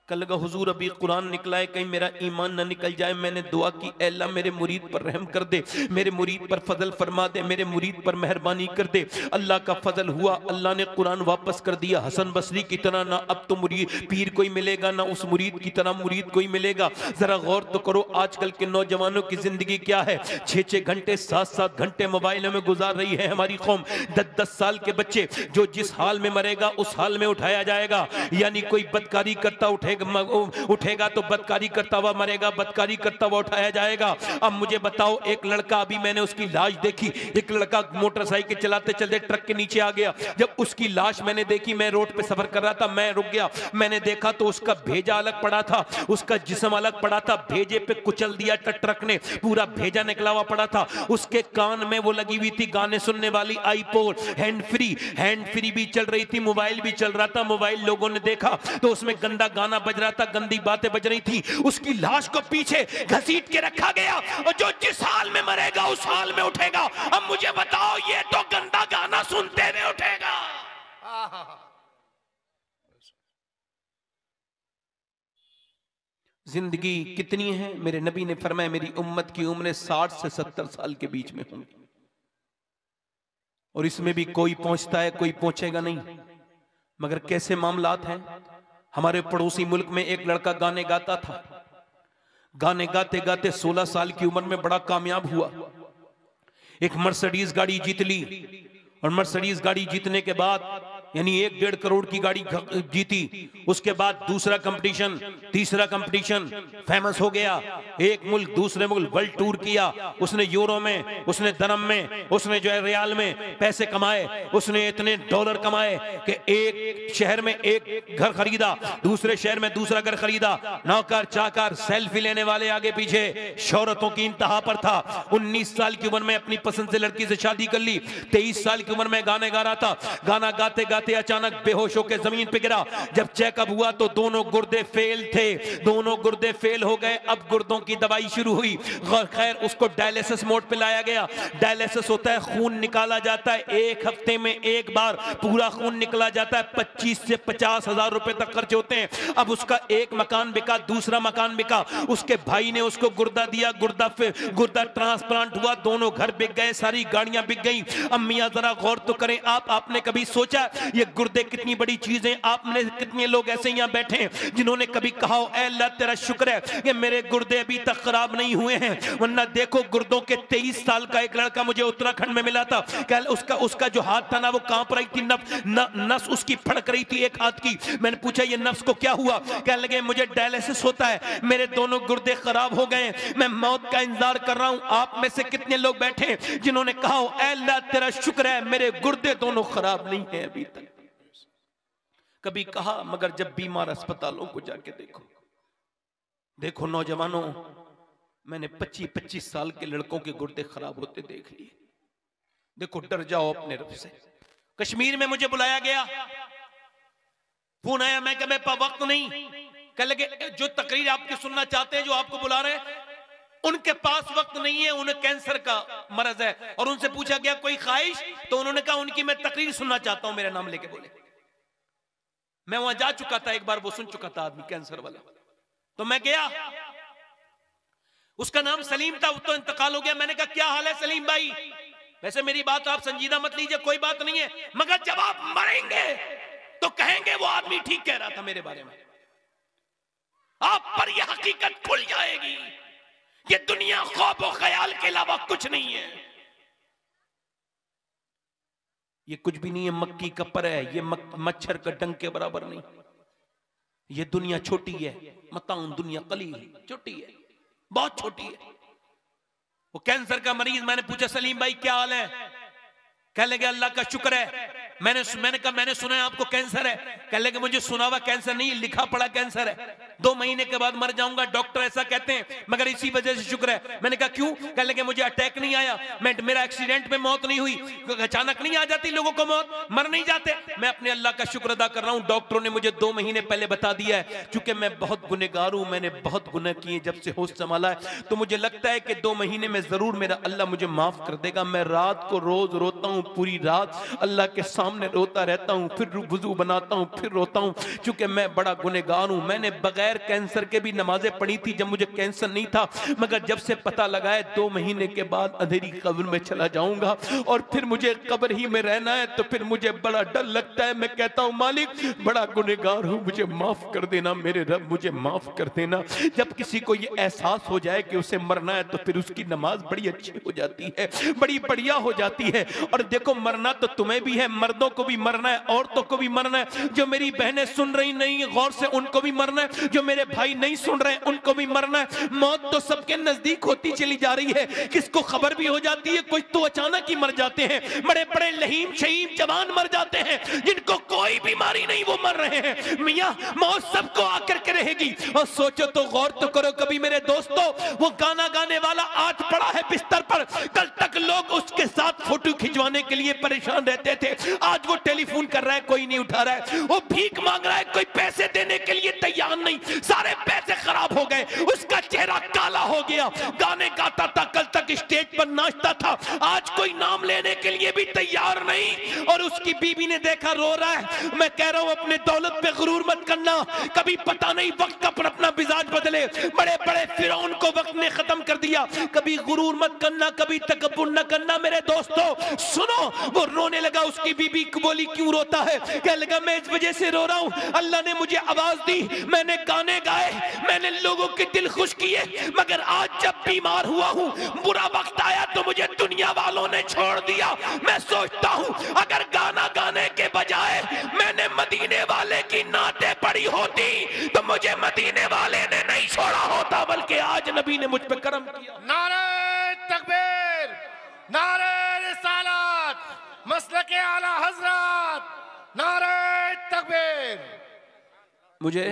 कल लगा हुजूर अभी कुरान निकला है, कहीं मेरा ईमान ना निकल जाए। मैंने दुआ की ऐ अल्लाह मेरे मुरीद पर रहम कर दे, मेरे मुरीद पर फजल फरमा दे, मेरे मुरीद पर मेहरबानी कर दे। अल्लाह का फजल हुआ, अल्लाह ने कुरान वापस कर दिया। हसन बसरी की तरह ना अब तो मुरीद पीर कोई मिलेगा, ना उस मुरीद की तरह मुरीद कोई मिलेगा। जरा गौर तो करो आजकल के नौजवानों की जिंदगी क्या है। 6-6 घंटे 7-7 घंटे मोबाइल में गुजार रही है हमारी कौम। 10-10 साल के बच्चे जो जिस हाल में मरेगा उस हाल में उठाया जाएगा, यानी कोई बदकारी करता उठेगा तो बदकारी करता हुआ मरेगा, बदकारी करता हुआ उठाया जाएगा। अब मुझे बताओ, एक लड़का, अभी मैंने उसकी लाश देखी, एक लड़का मोटरसाइकिल चलाते चलते ट्रक के नीचे आ गया। जब उसकी लाश मैंने देखी, मैं रोड पे सफर कर रहा था, मैं रुक गया, मैंने देखा तो उसका भेजा अलग पड़ा था, उसका जिस्म अलग पड़ा था। भेजे पे कुचल दिया ट्रक ने, पूरा भेजा निकला हुआ पड़ा था। उसके कान में वो लगी हुई थी गाने सुनने वाली आईपोड, हैंड फ्री भी चल रही थी, मोबाइल भी चल रहा था। मोबाइल लोगों ने देखा तो उसमें गंदा गाना बज रहा था, गंदी बातें बज रही थी। उसकी लाश को पीछे घसीट के रखा गया और जो जिस हाल में मरेगा उस हाल में उठेगा। अब मुझे बताओ, ये तो गंदा गाना सुनते हुए उठेगा। जिंदगी कितनी है? मेरे नबी ने फरमाया मेरी उम्मत की उम्र 60 से 70 साल के बीच में होंगी, और इसमें भी कोई पहुंचता है कोई पहुंचेगा नहीं। मगर कैसे मामलात हैं। हमारे पड़ोसी मुल्क में एक लड़का गाने गाता था, गाने गाते गाते 16 साल की उम्र में बड़ा कामयाब हुआ, एक मर्सिडीज गाड़ी जीत ली, और मर्सिडीज गाड़ी जीतने के बाद यानी 1-1.5 करोड़ की गाड़ी जीती। उसके बाद दूसरा कंपटीशन, तीसरा कंपटीशन, फेमस हो गया, एक मुल्क दूसरे मुल्क वर्ल्ड टूर किया। उसने यूरो में, उसने दरम में, उसने जो है रियाल में पैसे कमाए, उसने इतने डॉलर कमाए कि एक शहर में एक घर खरीदा, दूसरे शहर में दूसरा घर खरीदा, नौकर चाकर सेल्फी लेने वाले आगे पीछे, शोहरतों की इंतहा पर था। 19 साल की उम्र में अपनी पसंद से लड़की से शादी कर ली। 23 साल की उम्र में गाने गा रहा था, गाना गाते गाते अचानक बेहोश होकर जमीन पे गिरा। जब चेकअप हुआ तो दोनों गुर्दे फेल थे, दोनों गुर्दे फेल हो गए। अब गुर्दों की दवाई शुरू हुई, खैर उसको डायलिसिस मोड पे लाया गया। डायलिसिस होता है, खून निकाला जाता है, 1 हफ्ते में 1 बार पूरा खून निकला जाता है। 25 से 50 हजार रुपए तक खर्च होते हैं। अब उसका एक मकान बिका, दूसरा मकान बिका, उसके भाई ने उसको गुर्दा दिया, गुर्दा ट्रांसप्लांट हुआ, दोनों घर बिक गए, सारी गाड़ियां बिक गई। अब मियां जरा गौर तो करें, आपने कभी सोचा ये गुर्दे कितनी बड़ी चीज है? आपने कितने लोग ऐसे यहां बैठे हैं जिन्होंने कभी कहा हो ऐ अल्लाह तेरा शुक्र है कि मेरे गुर्दे अभी तक खराब नहीं हुए हैं? वरना देखो गुर्दों के 23 साल का एक लड़का मुझे उत्तराखंड में मिला था, उसका जो हाथ था ना वो कांप रही थी, नस उसकी फड़क रही थी एक हाथ की। मैंने पूछा ये नस को क्या हुआ? कहने लगे मुझे डायलिसिस होता है, मेरे दोनों गुर्दे खराब हो गए, मैं मौत का इंतजार कर रहा हूं। आप में से कितने लोग बैठे हैं जिन्होंने कहा हो ऐ अल्लाह तेरा शुक्र है मेरे गुर्दे दोनों खराब नहीं है अभी तक? कभी कहा, मगर जब बीमार अस्पतालों को जाके देखो नौजवानों, मैंने 25-25 साल के लड़कों के गुर्दे खराब होते देख लिए। देखो डर जाओ अपने रब से। कश्मीर में मुझे बुलाया गया, फोन आया, मैं कहा मेरे पास वक्त नहीं। कह लगे जो तकरीर आपकी सुनना चाहते हैं, जो आपको बुला रहे हैं, उनके पास वक्त नहीं है, उन्हें कैंसर का मरज है। और उनसे पूछा गया कोई ख्वाहिश, तो उन्होंने कहा उनकी मैं तकरीर सुनना चाहता हूं, मेरा नाम लेके बोले। मैं वहां जा चुका था एक बार, वो सुन चुका था आदमी कैंसर वाला। तो मैं गया, उसका नाम सलीम था, तो इंतकाल हो गया। मैंने कहा क्या हाल है सलीम भाई? वैसे मेरी बात आप संजीदा मत लीजिए, कोई बात नहीं है, मगर जब आप मरेंगे तो कहेंगे वो आदमी ठीक कह रहा था मेरे बारे में। आप पर यह हकीकत खुल जाएगी, ये दुनिया ख्वाब और ख्याल के अलावा कुछ नहीं है। ये कुछ भी नहीं है, मक्की का पर है, ये मच्छर का डंक के बराबर नहीं। ये दुनिया छोटी है, मताउन दुनिया कलील, छोटी है, बहुत छोटी है। वो कैंसर का मरीज, मैंने पूछा सलीम भाई क्या हाल है? कह लगे अल्लाह का शुक्र है। मैंने कहा मैंने सुना है आपको कैंसर है। कह लगे मुझे सुना हुआ कैंसर नहीं, लिखा पड़ा कैंसर है, 2 महीने के बाद मर जाऊंगा, डॉक्टर ऐसा कहते हैं, मगर इसी वजह से शुक्र है। मैंने कहा क्यों? कह लगे मुझे अटैक नहीं आया, मेरा एक्सीडेंट में मौत नहीं हुई। अचानक नहीं आ जाती लोगों को मौत, मर नहीं जाते। मैं अपने अल्लाह का शुक्र अदा कर रहा हूं, डॉक्टरों ने मुझे 2 महीने पहले बता दिया है। चूंकि मैं बहुत गुनहगार हूं, मैंने बहुत गुनाह किए जब से होश संभाला है, तो मुझे लगता है कि 2 महीने में जरूर मेरा अल्लाह मुझे माफ कर देगा। मैं रात को रोज रोता हूं, पूरी रात अल्लाह के सामने रोता रहता हूं, फिर वुजू बनाता हूं, फिर रोता हूं, क्योंकि मैं बड़ा गुनहगार हूं। मैंने बगैर कैंसर के भी नमाजें पढ़ी थी जब मुझे कैंसर नहीं था, मगर जब से पता लगा है 2 महीने के बाद अंधेरी कब्र में चला जाऊंगा और फिर मुझे कब्र ही में रहना है, तो फिर मुझे बड़ा डर लगता है। मैं कहता हूं मालिक बड़ा गुनहगार हूं, मुझे माफ कर देना, मेरे रब मुझे माफ कर देना। जब किसी को ये एहसास हो जाए कि उसे मरना है, तो फिर उसकी नमाज बड़ी अच्छी हो जाती है, बड़ी बढ़िया हो जाती है। और देखो मरना तो तुम्हें भी है, मर्दों को भी मरना है, औरतों को भी मरना है। जो मेरी बहनें सुन रही नहीं गौर से, उनको भी मरना है, जो मेरे भाई नहीं सुन रहे उनको भी मरना है। मौत तो सबके नजदीक होती चली जा रही है, किसको खबर भी हो जाती है, कुछ तो अचानक ही मर जाते हैं। बड़े बड़े लहीम शहीम जवान मर जाते हैं, जिनको कोई बीमारी नहीं, वो मर रहे हैं। मियां मौत सबको आकर के रहेगी। और सोचो तो, गौर तो करो कभी मेरे दोस्तों, वो गाना गाने वाला आज पड़ा है बिस्तर पर, कल तक लोग उसके साथ फोटो खिंचवाने के लिए परेशान रहते थे, आज वो टेलीफोन कर रहा है कोई नहीं उठा रहा है, वो भीख मांग रहा है कोई पैसे देने के लिए तैयार नहीं, सारे पैसे खराब हो गए, उसका चेहरा आला हो गया, गाने गाता था, कल तक स्टेज पर नाचता था, आज कोई नाम लेने के लिए भी तैयार नहीं। और उसकी बीवी ने देखा रो रहा है। मैं कह रहा हूं अपने दौलत पे गुरूर मत करना, कभी पता नहीं वक्त पर अपना मिजाज बदले। बड़े बड़े फिरौन को वक्त ने खत्म कर दिया। कभी गुरूर मत करना, कभी तकब्बुर न करना। मेरे दोस्तों सुनो, वो रोने लगा। उसकी बीबी बोली क्यों रोता है? कहने लगा मैं इस वजह से रो रहा हूं, अल्लाह ने मुझे आवाज दी, मैंने गाने गाए, मैंने लोगों के दिल खुश किए, मगर आज जब बीमार हुआ हूं, बुरा वक्त आया तो मुझे दुनिया वालों ने छोड़ दिया। मैं सोचता हूं अगर गाना गाने के बजाय मैंने मदीने वाले की नाते पढ़ी होती तो मुझे मदीने वाले ने नहीं छोड़ा होता, बल्कि आज नबी ने मुझ पे करम किया। नारे तकबीर, नारे रिसालत, मसलके आला हजरत, नारे तकबीर। मुझे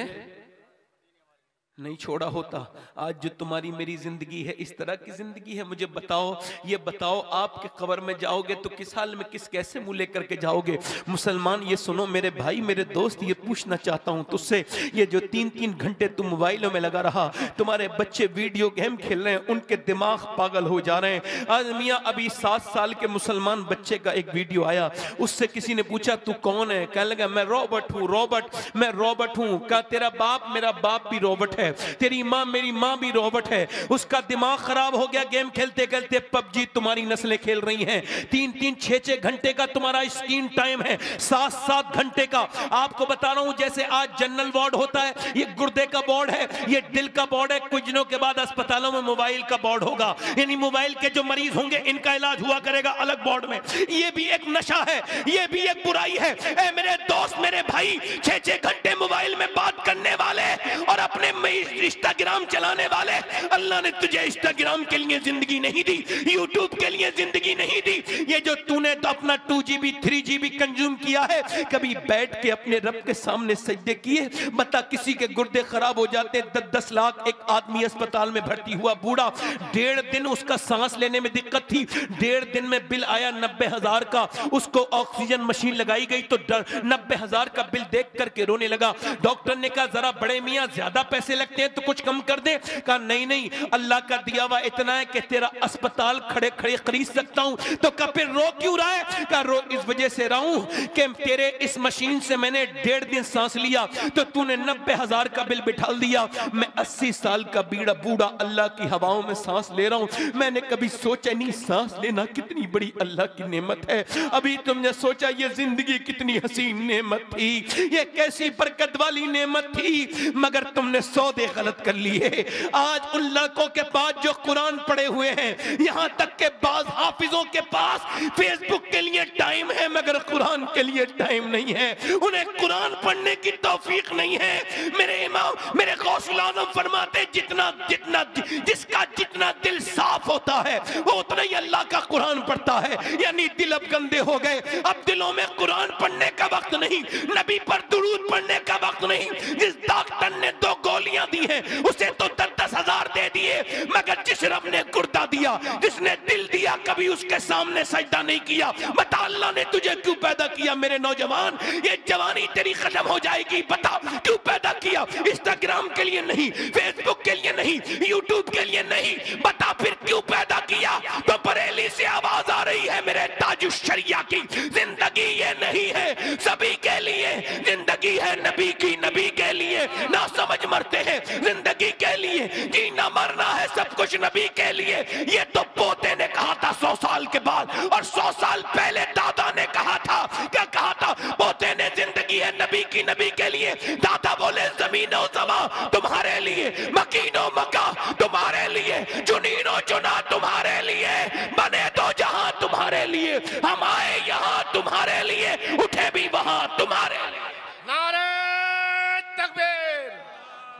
नहीं छोड़ा होता। आज जो तुम्हारी मेरी जिंदगी है इस तरह की जिंदगी है। मुझे बताओ, ये बताओ, आपके कब्र में जाओगे तो किस हाल में, किस कैसे मुंह लेकर के जाओगे? मुसलमान ये सुनो मेरे भाई, मेरे दोस्त, ये पूछना चाहता हूं तुझसे, ये जो 3-3 घंटे तुम मोबाइलों में लगा रहा, तुम्हारे बच्चे वीडियो गेम खेल रहे हैं, उनके दिमाग पागल हो जा रहे हैं। आज मियाँ अभी 7 साल के मुसलमान बच्चे का एक वीडियो आया, उससे किसी ने पूछा तू कौन है? कहने लगा मैं रॉबर्ट हूँ, रॉबर्ट, मैं रॉबर्ट हूँ। कहा तेरा बाप मेरा बाप भी रॉबर्ट है, तेरी माँ मेरी माँ भी रॉबर्ट है। उसका दिमाग खराब हो गया गेम खेलते खेलते। पबजी तुम्हारी नस्लें खेल रही हैं, 3-3, 6-6 घंटे का तुम्हारा स्क्रीन टाइम है, 7-7 घंटे का। आपको बता रहा हूं जैसे आज जनरल वार्ड होता है, ये गुर्दे का वार्ड है, ये दिल का वार्ड है, कुछ दिनों के बाद अस्पतालों में मोबाइल का वार्ड होगा, यानी मोबाइल के जो मरीज होंगे इनका इलाज हुआ करेगा अलग वार्ड में। ये भी एक नशा है, ये भी एक बुराई है। ए मेरे दोस्त, मेरे भाई, 6-6 घंटे मोबाइल में बात करने वाले और अपने इंस्टाग्राम चलाने वाले, अल्लाह ने तुझे इंस्टाग्राम के लिए जिंदगी नहीं दी, यूट्यूब के लिए जिंदगी नहीं दी। ये जो तूने तो अपना 2GB 3GB कंज्यूम किया है, कभी बैठ के अपने रब के सामने सजदे किए? बता, किसी के गुर्दे खराब हो जाते, 10-10 लाख। एक आदमी अस्पताल में भर्ती हुआ, बूढ़ा, 1.5 दिन उसका सांस लेने में दिक्कत थी, 1.5 दिन में बिल आया 90,000 का। उसको ऑक्सीजन मशीन लगाई गई तो 90,000 का बिल देख करके रोने लगा। डॉक्टर ने कहा जरा बड़े मियाँ ज्यादा पैसे लगते हैं तो कुछ कम कर दे। कहा नहीं नहीं, अल्लाह का दिया हुआ इतना है कि तेरा अस्पताल खड़े खड़े खरीद सकता हूं। तो कहा फिर रो क्यों रहा है? कहा रो इस वजह से रहा हूं कि तेरे इस मशीन से मैंने 1.5 दिन सांस लिया तो तूने 90,000 का बिल बिठा दिया। मैं 80 साल का बीड़ा बूढ़ा अल्लाह की हवाओं में सांस ले रहा हूं। मैंने कभी सोचा नहीं सांस लेना कितनी बड़ी अल्लाह की नेमत है। अभी तुमने सोचा ये जिंदगी कितनी हसीन नेमत थी, ये कैसी बरकत वाली नेमत थी, मगर तुमने सौदे गलत कर लिए। आज उन लड़कों के पास जो कुरान पढ़े हुए हैं, यहां तक के बाज हाफिजों के पास फेसबुक के लिए टाइम है मगर कुरान के लिए टाइम नहीं है। उन्हें कुरान पढ़ने की तौफीक नहीं है। मेरे इमाम, मेरे गौसुल आज़म फरमाते जितना जितना जिसका जितना दिल साफ होता है वो उतना ही अल्लाह का कुरान पढ़ता है। यानी दिल अब गंदे हो गए, अब दिलों में कुरान पढ़ने का वक्त नहीं, नबी पर दुरूद पढ़ने का वक्त नहीं। जिस डॉक्टर ने 2 गोलियां दी हैं उसे तो 10-10 हजार दे दिए, मगर जिस रब ने गुर्दा दिया, जिसने दिल दिया, कभी उसके सामने सजदा नहीं किया। बता अल्लाह ने तुझे क्यों पैदा किया? मेरे नौजवान, ये जवानी तेरी खत्म हो जाएगी। बता क्यों पैदा किया? इंस्टाग्राम के लिए नहीं, फेसबुक के लिए नहीं, यूट्यूब के लिए नहीं। बता फिर क्यों पैदा किया? तो बरेली से आवाज आ रही है मेरे ताजुश शरिया की, जिंदगी ये नहीं है सभी के लिए, जिंदगी है नबी की, नबी के लिए। ना समझ मरते हैं जिंदगी के लिए, जीना मरना है सब कुछ नबी के लिए। ये तो पोते ने कहा था 100 साल के बाद, और 100 साल पहले दादा ने कहा था। क्या कहा था? पोते ने जिंदगी है नबी की, नबी के लिए। दादा बोले जमीन और ज़मा तुम्हारे लिए, मकीनो मका तुम्हारे लिए, चुनीनो चुना तुम्हारे लिए, बने तो जहां तुम्हारे लिए, हम आए यहां तुम्हारे लिए, उठे भी वहां तुम्हारे लिए। नारे तकबीर,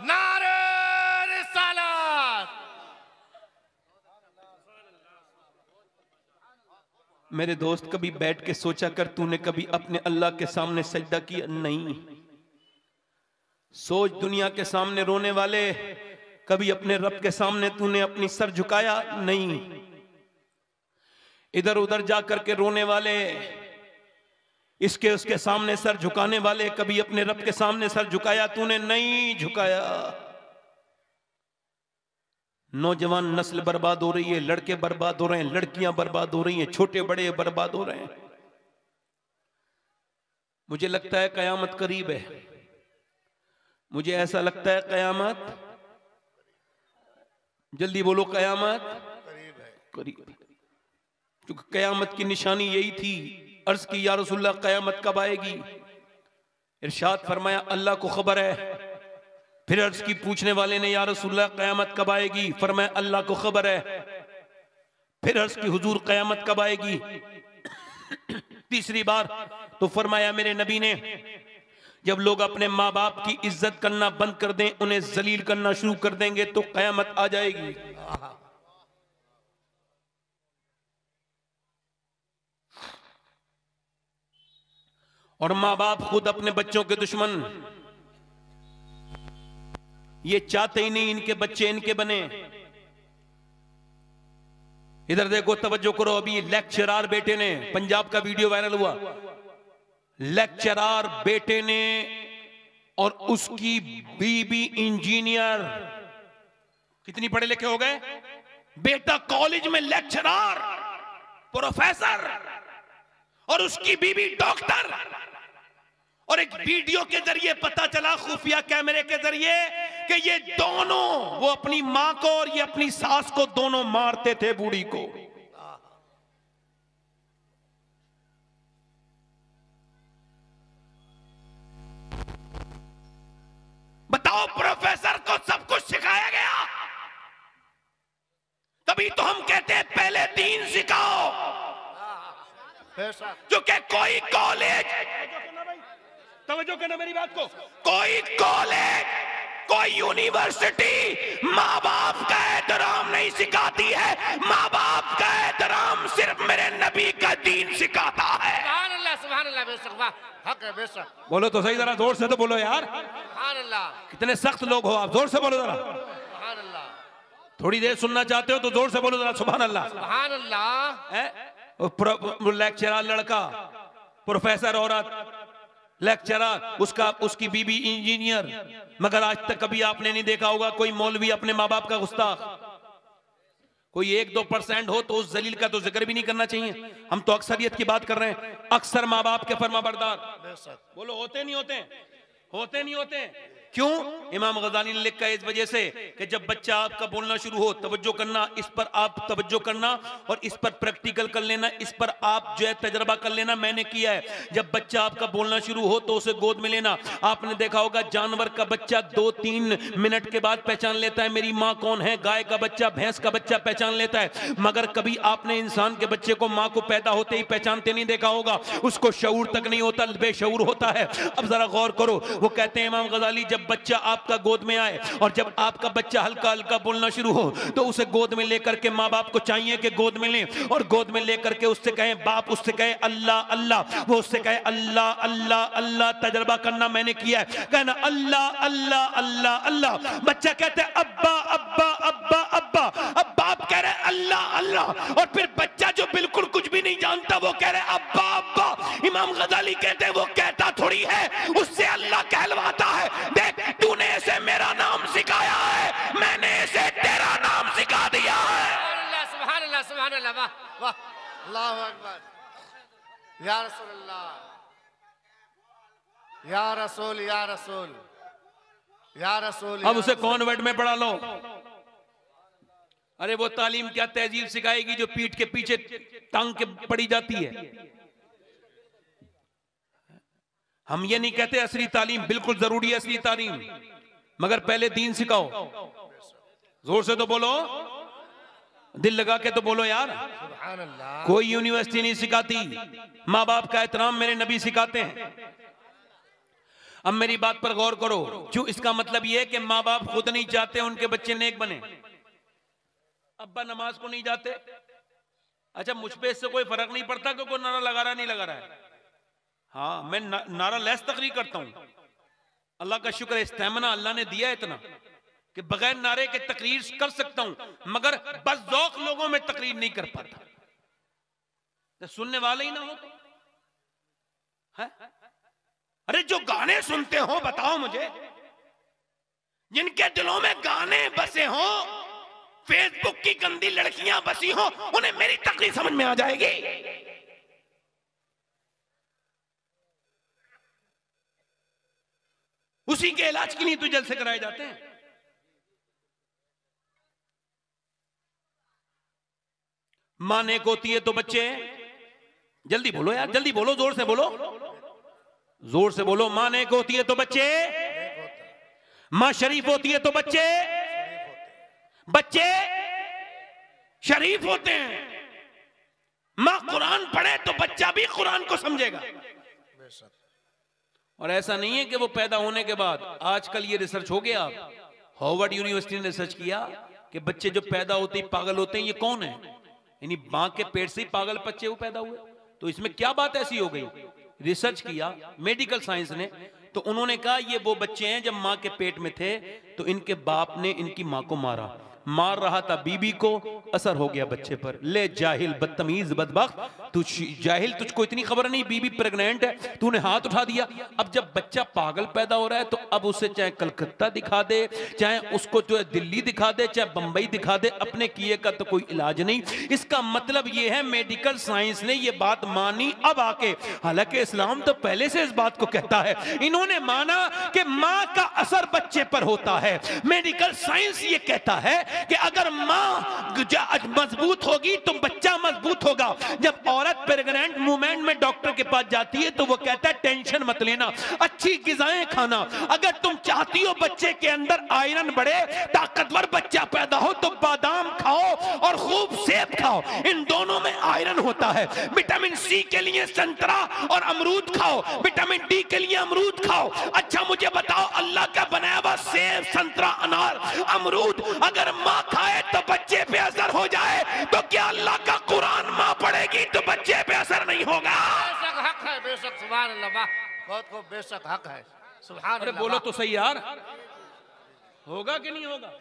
नारे रिसालत। मेरे दोस्त, कभी बैठ के सोचा कर, तूने कभी अपने अल्लाह के सामने सजदा किया? नहीं। सोच, दुनिया के सामने रोने वाले, कभी अपने रब के सामने तूने अपनी सर झुकाया? नहीं। इधर उधर जा करके रोने वाले, इसके उसके सामने सर झुकाने वाले, कभी अपने रब के सामने सर झुकाया तूने? नहीं झुकाया। नौजवान नस्ल बर्बाद हो रही है, लड़के बर्बाद हो रहे हैं, लड़कियां बर्बाद हो रही हैं, छोटे बड़े बर्बाद हो रहे हैं। मुझे लगता है कयामत करीब है। मुझे ऐसा लगता है कयामत, जल्दी बोलो, कयामत करीब है। क्योंकि कयामत की निशानी यही थी। अर्ज की या रसूलल्लाह कयामत कब आएगी? इरशाद फरमाया अल्लाह को खबर है। फिर अर्ज की पूछने वाले ने या रसूलल्लाह कयामत कब आएगी? फरमाया अल्लाह को खबर है। फिर अर्ज की हुजूर कयामत कब आएगी? तीसरी बार तो फरमाया मेरे नबी ने जब लोग अपने माँ बाप की इज्जत करना बंद कर दें, उन्हें जलील करना शुरू कर देंगे तो कयामत आ जाएगी। और माँ बाप खुद अपने बच्चों के दुश्मन, ये चाहते ही नहीं इनके बच्चे इनके बने। इधर देखो, तवज्जो करो। अभी लेक्चरार बेटे ने, पंजाब का वीडियो वायरल हुआ, लेक्चरार बेटे ने और उसकी बीबी इंजीनियर, कितनी पढ़े लिखे हो गए? बेटा कॉलेज में लेक्चरार, प्रोफेसर, और उसकी बीबी डॉक्टर। और एक वीडियो के जरिए पता चला, खुफिया कैमरे के जरिए, कि ये दोनों, वो अपनी मां को और ये अपनी सास को दोनों मारते थे, बूढ़ी को। बताओ, प्रोफेसर को सब कुछ सिखाया गया। तभी तो हम कहते हैं पहले दीन सिखाओ। क्योंकि कोई कॉलेज, तवज्जो करना मेरी बात को, कोई कॉलेज, कोई यूनिवर्सिटी माँ बाप का एहतराम नहीं सिखाती है। माँ बाप का एहतराम सिर्फ मेरे नबी का दीन सिखाता है। सुभान अल्लाह, सुभान अल्लाह, बेशक, वाह, हक है, बेशक। बोलो तो सही, जरा जोर से तो बोलो यार। सुभान अल्लाह, कितने सख्त लोग हो आप, जोर से बोलो जरा। सुभान अल्लाह, थोड़ी देर सुनना चाहते हो तो जोर से बोलो जरा, सुभान अल्लाह। सुभान अल्लाह। लेक्चरर लड़का, प्रोफेसर औरत, लेक्चरर, उसकी बीबी इंजीनियर। मगर आज तक कभी आपने नहीं देखा होगा कोई मौलवी अपने माँ बाप का गुस्ताख। कोई 1-2% हो तो उस जलील का तो जिक्र भी नहीं करना चाहिए। हम तो अक्सरियत की बात कर रहे हैं। अक्सर माँ बाप के फरमाबरदार, बोलो होते नहीं होते? होते नहीं होते? क्यों? इमाम गजाली ने लिखा है इस वजह से कि जब बच्चा आपका बोलना शुरू हो, तवज्जो करना, इस पर आप तवज्जो करना और इस पर प्रैक्टिकल कर लेना, इस पर आप जो है तजर्बा कर लेना। मैंने किया है। जब बच्चा आपका बोलना शुरू हो तो उसे गोद में लेना। आपने देखा होगा जानवर का बच्चा 2-3 मिनट के बाद पहचान लेता है मेरी माँ कौन है। गाय का बच्चा, भैंस का बच्चा पहचान लेता है। मगर कभी आपने इंसान के बच्चे को माँ को पैदा होते ही पहचानते नहीं देखा होगा। उसको शऊर तक नहीं होता, बेशऊर होता है। अब जरा गौर करो, वो कहते हैं इमाम गजाली, जब बच्चा आपका गोद में आए और जब आपका बच्चा हल्का हल्का बोलना शुरू हो तो उसे गोद में लेकर के माँ बाप को चाहिए कि गोद में लें और गोद में लेकर के उससे कहें, बाप उससे कहे अल्लाह अल्लाह, वो उससे कहे अल्लाह अल्लाह अल्लाह। तजर्बा करना मैंने किया है। कहना अल्लाह अल्लाह अल्लाह अल्लाह। बच्चा कहते हैं अब्बा अब्बा अब्बा अब्बा। अब बाप कह रहे अल्लाह अल्लाह और फिर बच्चा जो बिल्कुल कुछ भी नहीं जानता वो कह रहे अब्बा अब्बा। इमाम गजाली कहते हैं वो कहता थोड़ी है, उससे अल्लाह कहलवाता है। देख, तूने इसे मेरा नाम सिखाया है, मैंने इसे तेरा नाम सिखा दिया है। सुभान अल्लाह, सुभान अल्लाह, वाह वाह, अल्लाहु अकबर, या रसूल अल्लाह, या रसूल, या रसूल, या रसूल। अब उसे कॉन्वेंट में पढ़ा लो। अरे वो तालीम क्या तहजीब सिखाएगी जो पीठ के पीछे टांग के पड़ी जाती है। हम ये नहीं कहते असली तालीम बिल्कुल जरूरी है, असली तालीम, मगर पहले दीन सिखाओ। जोर से तो बोलो, दिल लगा के तो बोलो यार। सुभान अल्लाह। कोई यूनिवर्सिटी नहीं सिखाती। माँ बाप का एहतराम मेरे नबी सिखाते हैं। अब मेरी बात पर गौर करो। क्यों? इसका मतलब यह है कि माँ बाप खुद नहीं चाहते उनके बच्चे नेक बने। अब्बा नमाज को नहीं जाते, अच्छा मुझ पे इससे कोई फर्क नहीं पड़ता कि कोई नारा लगा रहा नहीं लगा रहा है। हाँ, मैं नारा लेस तकरीर करता हूं। अल्लाह का शुक्र है, स्टैमिना अल्लाह ने दिया है इतना कि बगैर नारे के तकरीर कर सकता हूं, मगर बस ज़ौक़ लोगों में तकरीर नहीं कर पाता। तो सुनने वाले ही ना हो है? अरे जो गाने सुनते हो बताओ मुझे, जिनके दिलों में गाने बसे हो, फेसबुक की गंदी लड़कियां बसी हो, उन्हें मेरी तकलीफ समझ में आ जाएगी। उसी के इलाज के लिए तो जलसे कराए जाते हैं। मां नेक होती है तो बच्चे, जल्दी बोलो यार, जल्दी बोलो, जोर से बोलो, जोर से बोलो। मां नेक होती है तो बच्चे, मां शरीफ होती है तो बच्चे, बच्चे शरीफ होते हैं। मां कुरान पढ़े तो बच्चा भी कुरान को समझेगा। और ऐसा नहीं है कि वो पैदा होने के बाद, आजकल ये रिसर्च हो गया, हार्वर्ड यूनिवर्सिटी ने रिसर्च किया कि बच्चे जो पैदा होते ही पागल होते हैं, ये कौन है? यानी मां के पेट से ही पागल बच्चे वो पैदा हुए। तो इसमें क्या बात ऐसी हो गई? रिसर्च किया मेडिकल साइंस ने, तो उन्होंने कहा ये वो बच्चे हैं जब मां के पेट में थे तो इनके बाप ने इनकी मां को मारा, मार रहा था बीबी को, असर हो गया बच्चे पर। ले जाहिल बदतमीज बदबख्त, तू जाहिल, तुझको इतनी खबर नहीं बीबी प्रेग्नेंट है, तूने हाथ उठा दिया। अब जब बच्चा पागल पैदा हो रहा है तो अब उसे चाहे कलकत्ता दिखा दे, चाहे उसको जो है दिल्ली दिखा दे, चाहे बंबई दिखा दे, अपने किए का तो कोई इलाज नहीं। इसका मतलब यह है मेडिकल साइंस ने यह बात मानी अब आके, हालांकि इस्लाम तो पहले से इस बात को कहता है, इन्होंने माना कि मां का असर बच्चे पर होता है। मेडिकल साइंस ये कहता है कि अगर मां मजबूत होगी तो बच्चा मजबूत होगा। जब औरत प्रेग्नेंट मूवमेंट में डॉक्टर के पास जाती है तो वो कहता है टेंशन मत लेना, अच्छी गिजाएं खाना। अगर तुम चाहती हो बच्चे के अंदर आयरन बढ़े, ताकतवर बच्चा पैदा हो, तो बादाम खाओ और खूब सेब खाओ, इन दोनों में आयरन होता है। विटामिन सी के लिए संतरा और अमरूद खाओ, विटामिन डी के लिए अमरूद खाओ। अच्छा मुझे बताओ, अल्लाह का बनाया हुआ सेब, संतरा, अनार, अमरूद अगर मां खाए तो बच्चे पे असर हो जाए, तो क्या अल्लाह का कुरान मां पढ़ेगी तो बच्चे पे असर नहीं होगा? बेशक हक है, बेशक सुभान अल्लाह, बहुत खूब, बेशक हक है, सुभान अरे अल्लाह। बोलो तो सही यार, होगा कि नहीं होगा?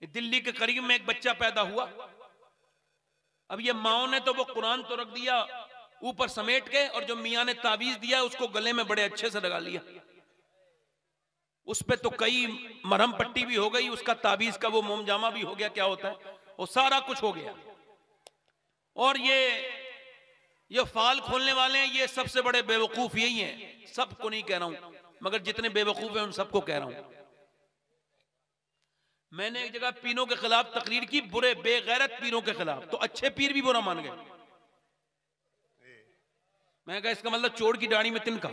दिल्ली के करीब में एक बच्चा पैदा हुआ, अब ये माओ ने तो वो कुरान तो रख दिया ऊपर समेट के, और जो मियां ने तावीज दिया उसको गले में बड़े अच्छे से लगा लिया। उस पे तो कई मरहम पट्टी भी हो गई, उसका ताबीज का वो मोमजामा भी हो गया, क्या होता है वो सारा कुछ हो गया। और ये फाल खोलने वाले हैं, ये सबसे बड़े बेवकूफ यही हैं। सबको नहीं कह रहा हूं, मगर जितने बेवकूफ हैं उन सबको कह रहा हूं। मैंने एक जगह पीरों के खिलाफ तकरीर की, बुरे बेगैरत पीरों के खिलाफ, तो अच्छे पीर भी बुरा मान गए। मैं कहा इसका मतलब चोर की दाढ़ी में तिनका।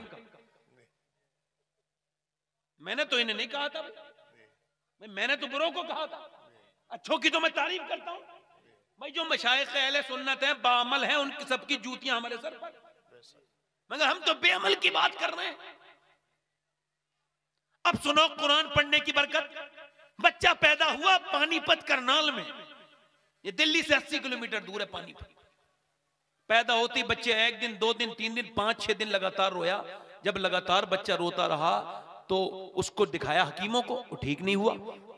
मैंने तो इन्हें नहीं कहा था, मैंने तो बुरों को कहा था, अच्छों की तो मैं तारीफ करता हूं भाई। जो मशाइख अहले सुन्नत हैं, बाअमल हैं, उनकी सबकी जूतियां हमारे सर पर, मगर हम तो बेअमल की बात कर रहे हैं। अब सुनो कुरान पढ़ने की बरकत। बच्चा पैदा हुआ पानीपत करनाल में, ये दिल्ली से 80 किलोमीटर दूर है पानीपत। पैदा होती बच्चे 1 दिन 2 दिन 3 दिन 5-6 दिन लगातार रोया। जब लगातार बच्चा रोता रहा तो उसको दिखाया हकीमों को, वो ठीक नहीं हुआ।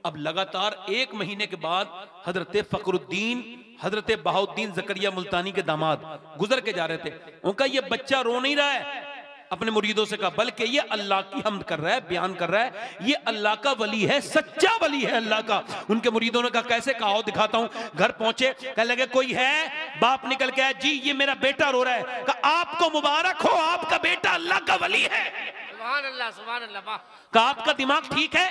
अब लगातार 1 महीने के बाद हजरत फखरुद्दीन, हजरत बहाउद्दीन जकरिया मुल्तानी के दामाद गुजर के जा रहे थे। उनका ये बच्चा रो नहीं रहा है, अपने मुरीदों से कहा, बल्कि ये अल्लाह की हम्द कर रहा है, बयान कर रहा है, ये अल्लाह का वली है, सच्चा वली है अल्लाह का। उनके मुरीदों ने कहा कैसे? कहा दिखाता हूं। घर पहुंचे, कहने लगे कोई है? बाप निकल के आया, जी ये मेरा बेटा रो रहा है। कहा आपको मुबारक हो, आपका बेटा अल्लाह का वली है। सुभान अल्लाह, सुभान अल्लाह। कहा आपका दिमाग ठीक है?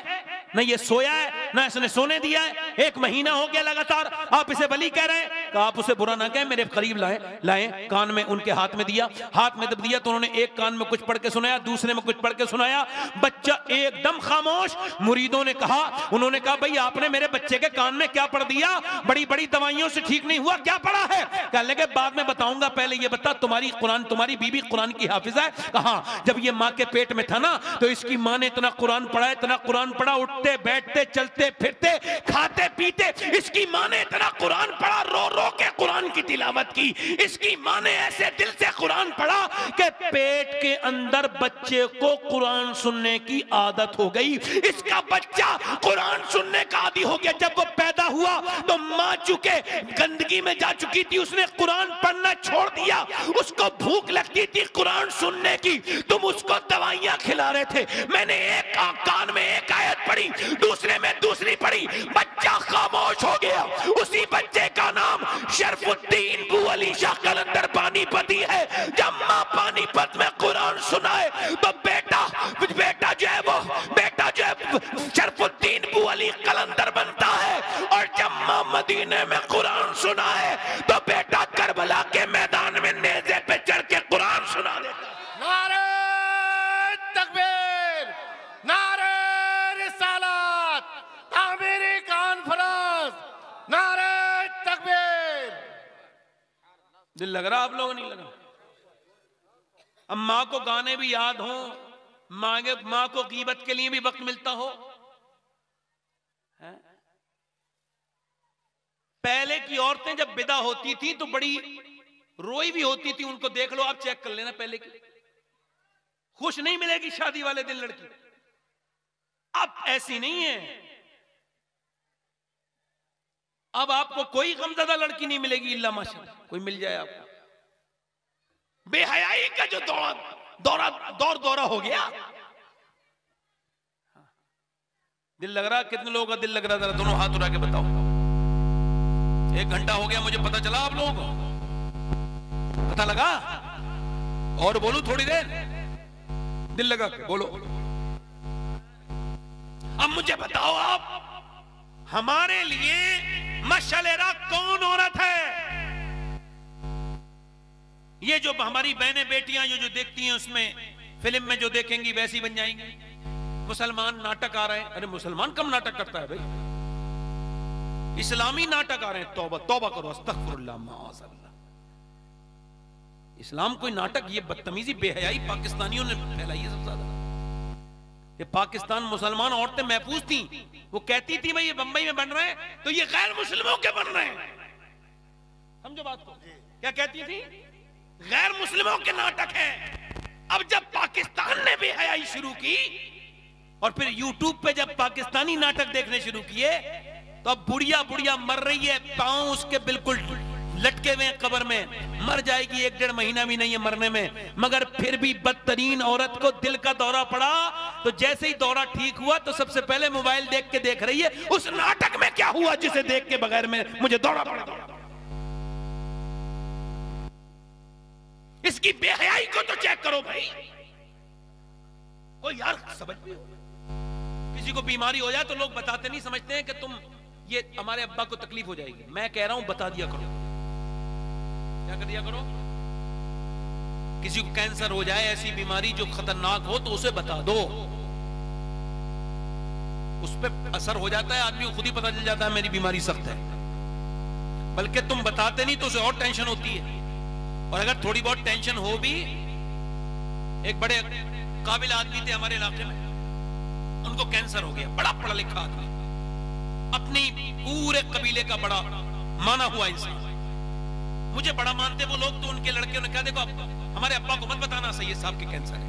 न ये सोया है ना इसने सोने दिया है, 1 महीना हो गया लगातार आप इसे वली कह रहे हैं। कहा आप उसे बुरा ना कहें, मेरे करीब लाए, कान में उनके हाथ में दिया। हाथ में जब दिया तो उन्होंने एक कान में कुछ पढ़ के सुनाया, दूसरे में कुछ पढ़ के सुनाया। बच्चा एकदम खामोश। मुरीदों ने कहा, उन्होंने कहा भाई आपने मेरे बच्चे के कान में क्या पढ़ दिया? बड़ी बड़ी दवाइयों से ठीक नहीं हुआ, क्या पढ़ा है? कहने लगे बाद में बताऊंगा, पहले ये बता तुम्हारी बीबी कुरान की हाफिजा है? कहा जब ये माँ के पेट में था ना तो इसकी माँ ने इतना कुरान पढ़ा, इतना कुरान पढ़ा, उठते बैठते चलते फिरते खाते पीते इसकी माँ ने इतना कुरान पढ़ा, रो रो के कुरान की तिलावत की। इसकी माँ ने ऐसे दिल से कुरान पढ़ा कि पेट के अंदर बच्चे को कुरान सुनने की आदत हो गई। इसका बच्चा कुरान सुनने का आदी हो गया। जब वो पैदा हुआ तो माँ चुके गंदगी में जा चुकी थी, उसने कुरान पढ़ना छोड़ दिया। उसको भूख लगती थी कुरान सुनने की, तुम उसको दवाइयां खिला रहे थे। मैंने एक कान में एक आयत पढ़ी, दूसरे में दूसरी पढ़ी, बच्चा खामोश हो गया। उसी बच्चे का नाम शरफुद्दीन बू अली शाह कलंदर पानीपती है। जब माँ पानीपत में कुरान सुनाए तो बेटा जो है शरफुद्दीन बू अली कलंदर बनता है। और जब माँ मदीने में कुरान सुनाए तो बेटा करबला के मैदान में नेज़े पे चढ़ के कुरान सुना देता। नारे तकबीर, नारे रिसालत, तामीरी कॉन्फ्रेंस, नारे तकबीर। दिल लग रहा आप लोगों नहीं लगा? अब माँ को गाने भी याद हो, माँ को गीबत के लिए भी वक्त मिलता हो। पहले की औरतें जब विदा होती थी तो बड़ी रोई भी होती थी। उनको देख लो, आप चेक कर लेना, पहले की खुश नहीं मिलेगी शादी वाले दिन लड़की। अब ऐसी नहीं है। अब आपको कोई गमज़दा लड़की नहीं मिलेगी इल्ला माशाअल्लाह, कोई मिल जाए आपको। बेहयाई का जो दौरा हो गया। दिल लग रहा? कितने लोगों का दिल लग रहा? जरा दोनों हाथ उठा के बताओ। 1 घंटा हो गया, मुझे पता चला आप लोगों को पता लगा? और बोलूं थोड़ी देर? दिल लगा के बोलो। अब मुझे बताओ, आप हमारे लिए मशलेरा कौन औरत है? ये जो हमारी बहनें बेटियां जो देखती हैं, उसमें फिल्म में जो देखेंगी वैसी बन जाएंगी। मुसलमान नाटक आ रहे हैं। अरे मुसलमान कम नाटक करता है भाई, इस्लामी नाटक आ रहे हैं। तौबा तौबा करो, अस्तगफिरुल्लाह माअज़ल्लाह। इस्लाम कोई नाटक? ये बदतमीजी बेहयाई पाकिस्तानियों ने फैलाई है सबसे ज्यादा। ये पाकिस्तान मुसलमान औरतें महफूज थी, वो कहती थी भाई ये बंबई में बन रहे हैं तो ये गैर मुस्लिमों के बन रहे हैं। समझो बात को। क्या कहती थी? गैर मुस्लिमों के नाटक है। अब जब पाकिस्तान ने बेहयाई शुरू की और फिर यूट्यूब पे जब पाकिस्तानी नाटक देखने शुरू किए तो अब बुढ़िया बुढ़िया मर रही है, पांव उसके बिल्कुल लटके हुए कब्र में, मर जाएगी। 1-1.5 महीना भी नहीं है मरने में, मगर फिर भी बदतरीन औरत को दिल का दौरा पड़ा तो जैसे ही दौरा ठीक हुआ तो सबसे पहले मोबाइल देख के देख रही है उस नाटक में क्या हुआ जिसे देख के बगैर में मुझे दौरा पड़ा। इसकी बेहयाई को तो चेक करो भाई। कोई यार समझ भी हो। किसी को बीमारी हो जाए तो लोग बताते नहीं, समझते हैं कि तुम ये हमारे अब्बा को तकलीफ हो जाएगी। मैं कह रहा हूं बता दिया करो। क्या कर दिया करो? किसी को कैंसर हो जाए, ऐसी बीमारी जो खतरनाक हो, तो उसे बता दो। उस पर असर हो जाता है, आदमी को खुद ही पता चल जाता है मेरी बीमारी सख्त है। बल्कि तुम बताते नहीं तो उसे और टेंशन होती है। और अगर थोड़ी बहुत टेंशन हो भी, एक बड़े काबिल आदमी थे हमारे इलाके में, उनको कैंसर हो गया, बड़ा पढ़ा लिखा आदमी, अपनी पूरे कबीले का बड़ा माना हुआ इंसान। मुझे बड़ा मानते वो लोग, तो उनके लड़के ने कहा देखो हमारे अब्बा को मत बताना सैयद साहब के कैंसर है।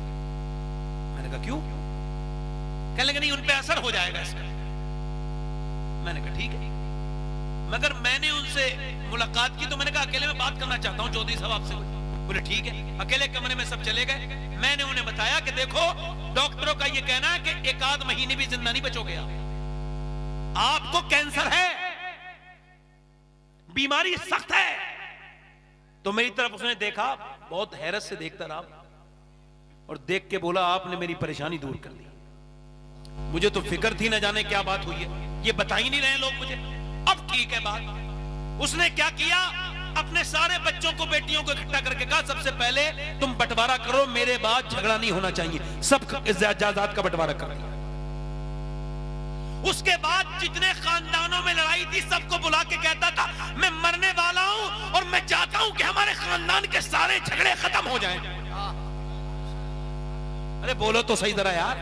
मैंने कहा क्यों? कहने लगे नहीं उन पे असर हो जाएगा इसका। मैंने कहा ठीक है, मगर मैंने उनसे मुलाकात की तो मैंने कहा अकेले में बात करना चाहता हूं चौधरी साहब आपसे। बोले ठीक है। अकेले कमरे में सब चले गए। मैंने उन्हें बताया कि देखो डॉक्टरों का ये कहना है कि 1-8 महीने भी जिंदा नहीं बचोगे आपको कैंसर है, बीमारी सख्त है। तो मेरी तरफ उसने देखा, बहुत हैरत से देखता रहा और देख के बोला आपने मेरी परेशानी दूर कर दी। मुझे तो फिक्र थी न जाने क्या बात हुई है, ये बता ही नहीं रहे लोग मुझे। अब ठीक है बात। उसने क्या किया, अपने सारे बच्चों को बेटियों को इकट्ठा करके कहा सबसे पहले तुम बंटवारा करो, मेरे बाद झगड़ा नहीं होना चाहिए। सब जायदाद का बंटवारा कर दिया। उसके बाद जितने खानदानों में लड़ाई थी सबको बुला के कहता था मैं मरने वाला हूं और मैं चाहता हूं कि हमारे खानदान के सारे झगड़े खत्म हो जाएं। अरे बोलो तो सही जरा यार,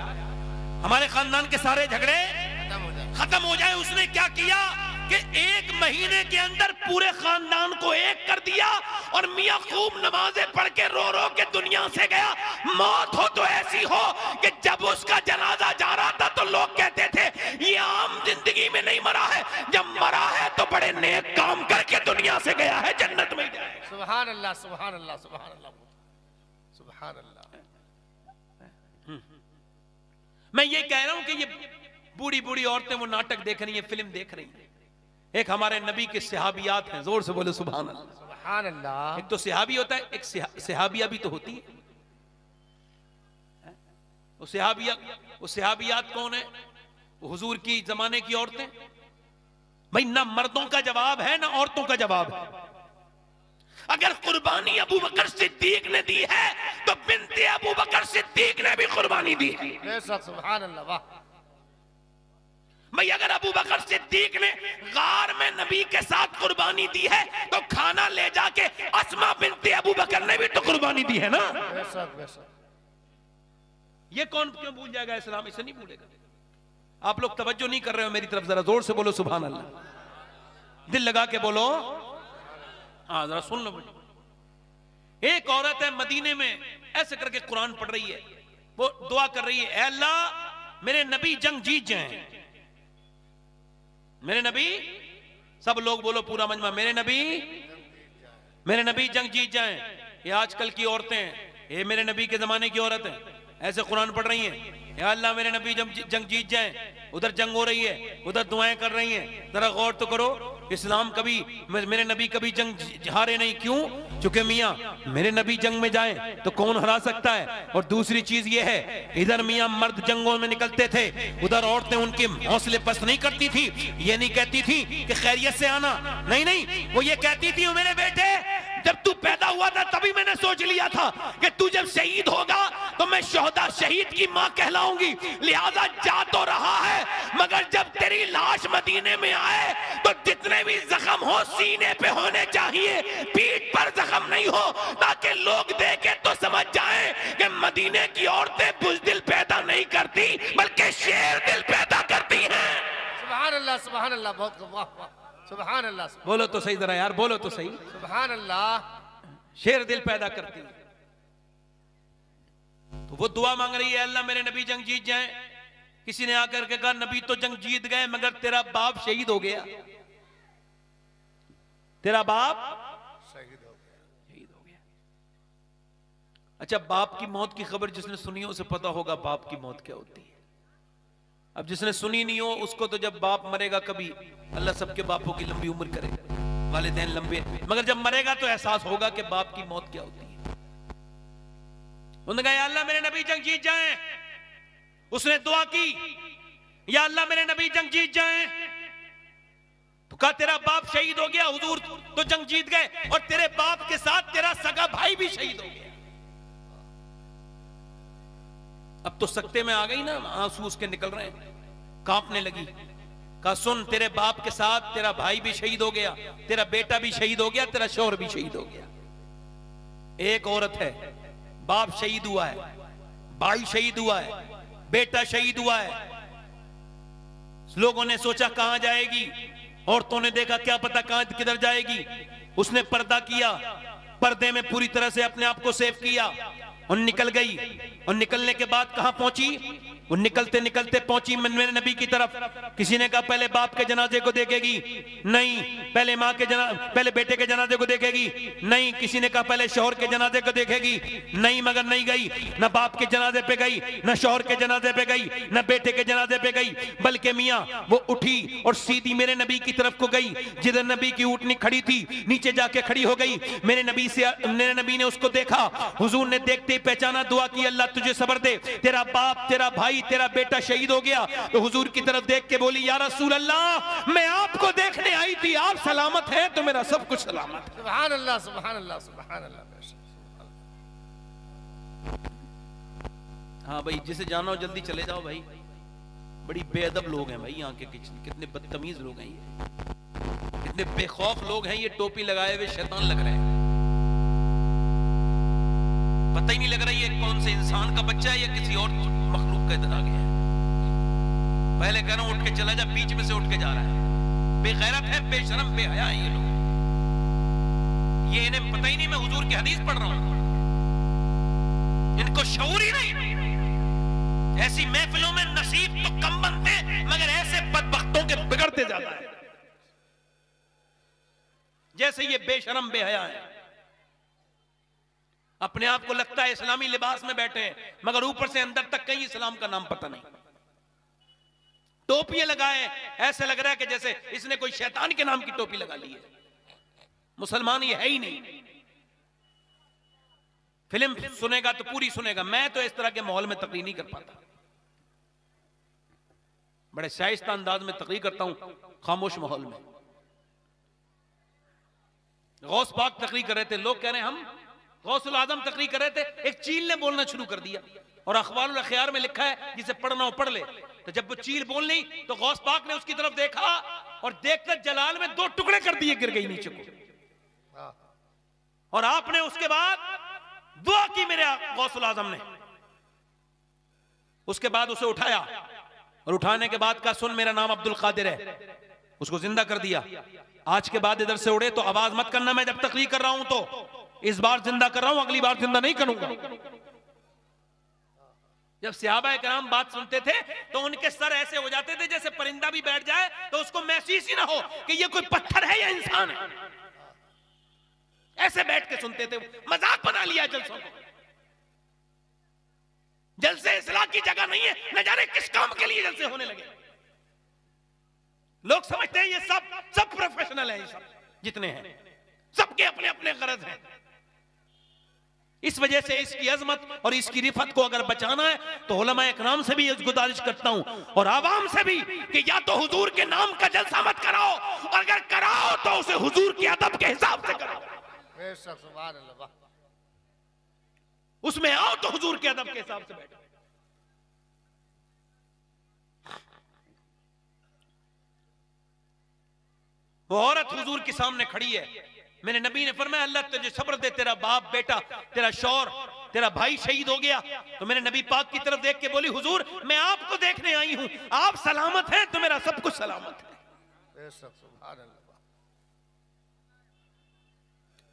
हमारे खानदान के सारे झगड़े खत्म हो जाए। उसने क्या किया, कि एक महीने के अंदर पूरे खानदान को एक कर दिया और मियां खूब नमाजें पढ़ के रो रो के दुनिया से गया। मौत हो तो ऐसी हो कि जब उसका जनाजा जा रहा था तो लोग कहते थे ये आम जिंदगी में नहीं मरा है, जब मरा है तो बड़े नेक काम करके दुनिया से गया है, जन्नत में जाए। सुभान अल्लाह, सुभान अल्लाह, सुभान अल्लाह, सुभान अल्लाह। मैं ये कह रहा हूं कि ये बूढ़ी बूढ़ी औरतें वो नाटक देख रही हैं, फिल्म देख रही हैं। एक हमारे नबी के सहाबियात हैं, जोर से बोलो सुभान अल्लाह। सुभान अल्लाह। एक तो सहाबी होता है, एक सहाबिया भी तो होती है। वो सहाबियात कौन है? वो हुजूर की जमाने की औरतें। भाई ना मर्दों का जवाब है ना औरतों का जवाब है। अगर कुर्बानी अबू बकर सिद्दीक ने दी है तो बिन्ते अबू बकर सिद्दीक ने भी कुर्बानी दी है। सुभान अल्लाह, वाह। भाई अगर अबू बकर सिद्दीक ने गार में नबी के साथ कुर्बानी दी है तो खाना ले जाके अस्मा बिन्ते अबू बकर ने भी तो कुर्बानी दी है ना। बेशक, बेशक। ये कौन क्यों भूल जाएगा? इस्लाम इसे नहीं भूलेगा। आप लोग तवज्जो नहीं कर रहे हो मेरी तरफ, जरा जोर से बोलो सुभान अल्लाह, दिल लगा के बोलो। हाँ जरा सुन लो मुझे। एक औरत है मदीने में, ऐसे करके कुरान पढ़ रही है, वो दुआ कर रही है, ऐ अल्लाह मेरे नबी जंग जीत जाएं, मेरे नबी, सब लोग बोलो पूरा मजमा, मेरे नबी जंग जीत जाएं। ये आजकल की औरतें, ये मेरे नबी के जमाने की औरत है, ऐसे कुरान पढ़ रही हैं, या अल्लाह मेरे नबी जंग जीत जाएं। उधर जंग हो रही है, उधर दुआएं कर रही हैं। जरा गौर तो करो, इस्लाम कभी, मेरे नबी कभी जंग हारे नहीं। क्यों? चूंकि मियाँ मेरे नबी जंग में जाएं तो कौन हरा सकता है। और दूसरी चीज ये है, इधर मियाँ मर्द जंगों में निकलते थे, उधर औरतें उनके हौसले पस्त नहीं करती थी। ये नहीं कहती थी कि खैरियत से आना, नहीं नहीं, वो ये कहती थी मेरे बेटे जब तू पैदा हुआ था तभी मैंने सोच लिया था कि तू जब शहीद होगा तो मैं शोहदा शहीद की मां कहलाऊंगी, लिहाजा जा तो रहा है मगर जब तेरी लाश मदीने में आए तो जितने भी जख्म हो सीने पे होने चाहिए, पीठ पर जख्म नहीं हो, ताकि लोग देखें तो समझ जाएं कि मदीने की औरतें बुज़दिल पैदा नहीं करती बल्कि शेर दिल पैदा करती हैं। सुभान अल्लाह, सुभान अल्लाह, बहुत वाह वाह, सुभान अल्लाह। बोलो तो सही जरा यार, बोलो तो सही। सुभान अल्लाह। शेर दिल पैदा करती है। तो वो दुआ मांग रही है, अल्लाह मेरे नबी जंग जीत जाएं। किसी ने आकर के कहा नबी तो जंग जीत गए मगर तेरा बाप शहीद हो गया, तेरा बाप शहीद हो गया। अच्छा, बाप की मौत की खबर जिसने सुनी हो उसे पता होगा बाप की मौत क्या होती है। अब जिसने सुनी नहीं हो उसको तो जब बाप मरेगा, कभी अल्लाह सबके बापों की लंबी उम्र करे, वालिदैन लंबे, मगर जब मरेगा तो एहसास होगा कि बाप की मौत क्या होती है। उन्होंने कहा अल्लाह मेरे नबी जंग जीत जाएं। उसने दुआ की, या अल्लाह मेरे नबी जंग जीत जाएं। तो कहा तेरा बाप शहीद हो गया, हुजूर तो जंग जीत गए और तेरे बाप के साथ तेरा सगा भाई भी शहीद हो गया। अब तो सकते में आ गई ना, आंसू उसके निकल रहे हैं, कांपने लगी। कहा सुन, तेरे बाप के साथ तेरा भाई भी शहीद हो गया, तेरा बेटा भी शहीद हो गया, तेरा शौहर भी शहीद हो गया। एक औरत है, बाप शहीद हुआ है, भाई शहीद हुआ है, बेटा शहीद हुआ है। लोगों ने सोचा कहां जाएगी, औरतों ने देखा क्या पता कहां किधर जाएगी। उसने पर्दा किया, पर्दे में पूरी तरह से अपने आप को सेव किया और निकल गई। और निकलने के बाद कहां पहुंची? वो निकलते निकलते पहुंची मेरे नबी की तरफ। किसी ने कहा पहले बाप के जनाजे को देखेगी, नहीं। पहले मां के पहले बेटे के जनाजे को देखेगी, नहीं। किसी ने कहा पहले शौहर के जनाजे को देखेगी, नहीं। मगर नहीं गई, न बाप के जनाजे पे गई, न शौहर के जनाजे पे गई, न बेटे के जनाजे पे गई, बल्कि मियां वो उठी और सीधी मेरे नबी की तरफ को गई। जिधर नबी की ऊँटनी खड़ी थी नीचे जाके खड़ी हो गई। मेरे नबी ने उसको देखा, हुजूर ने देखते ही पहचाना, दुआ की अल्लाह तुझे सब्र दे, तेरा बाप, तेरा भाई, तेरा बेटा शहीद हो गया। तो हुजूर की तरफ देख के बोली, या रसूल अल्लाह, मैं आपको देखने आई थी, आप सलामत हैं तो मेरा सब कुछ सलामत है। सुभान अल्लाह, सुभान अल्लाह, सुभान अल्लाह। हाँ भाई, जिसे जाना हो जल्दी चले जाओ भाई। बड़ी बेअदब लोग हैं भाई यहाँ के, कितने बदतमीज लोग हैं ये, कितने बेखौफ लोग हैं ये। टोपी लगाए हुए शैतान लग रहे हैं, पता ही नहीं लग रहा ये कौन से इंसान का बच्चा है या किसी और मखलूक का इधर आ गया है। पहले कह रहा हूं उठ के चला जा, बीच में से उठ के जा रहा है। बेगैरत है, बेशरम, बेहया है ये लोग। ये इन्हें पता ही नहीं मैं हुजूर की हदीस पढ़ रहा हूं, इनको शऊर ही नहीं। ऐसी महफिलों में नसीब तो कम बनते मगर ऐसे बदबख्तों के बिगड़ते ज्यादा है। जैसे ये बेशरम बेहया है, अपने आप को लगता है इस्लामी लिबास में बैठे हैं मगर ऊपर से अंदर तक कहीं इस्लाम का नाम पता नहीं। टोपियां लगाए, ऐसे लग रहा है कि जैसे इसने कोई शैतान के नाम की टोपी लगा ली है। मुसलमान ये है ही नहीं। फिल्म सुनेगा तो पूरी सुनेगा। मैं तो इस तरह के माहौल में तकरीर नहीं कर पाता, बड़े शाइस्ता अंदाज में तकरीर करता हूं, खामोश माहौल में। गौस पाक तकरीर कर रहे थे, लोग कह रहे हैं हम गौसुल आजम तकरीर कर रहे थे, एक चील ने बोलना शुरू कर दिया और अखबारुल अखयार में लिखा है जिसे पढ़ना हो पढ़ ले। तो जब वो चील बोल ली तो गौस पाक ने उसकी तरफ देखा और देखकर जलाल में 2 टुकड़े कर दिए, गिर गई नीचे को। और आपने उसके बाद दुआ की मेरे गौसुल आजम ने। उसके बाद उसे उठाया और उठाने के बाद कहा सुन मेरा नाम अब्दुल कादिर है। उसको जिंदा कर दिया। आज के बाद इधर से उड़े तो आवाज मत करना, मैं जब तकरीर कर रहा हूं तो इस बार जिंदा कर रहा हूं, अगली बार जिंदा नहीं करूंगा। जब सहाबा किराम बात सुनते थे तो उनके सर ऐसे हो जाते थे जैसे परिंदा भी बैठ जाए तो उसको महसूस ही ना हो कि ये कोई पत्थर है या इंसान है। ऐसे बैठ के सुनते थे, मजाक बना लिया जलसों को। जलसे इस्लाह की जगह नहीं है, न जाने किस काम के लिए जलसे होने लगे। लोग समझते हैं ये सब प्रोफेशनल है, ये सब जितने हैं सबके अपने अपने गरज हैं। इस वजह से इसकी अजमत और इसकी रिफत को अगर बचाना है तो उलमाए इकराम से भी गुजारिश करता हूं और आवाम से भी कि या तो हुजूर के नाम का जलसा मत कराओ, और अगर कराओ तो उसे हुजूर के अदब के हिसाब से कराओ। उसमें आओ तो हुजूर के अदब के हिसाब से बैठो। वो औरत हुजूर के सामने खड़ी है। मेरे नबी ने फरमाया अल्लाह तुझे सब्र दे, तेरा बाप बेटा तेरा शौहर तेरा भाई शहीद हो गया। तो मेरे नबी पाक की तरफ देख के बोली हुजूर मैं आपको देखने आई हूं, आप सलामत हैं तो मेरा सब कुछ सलामत है।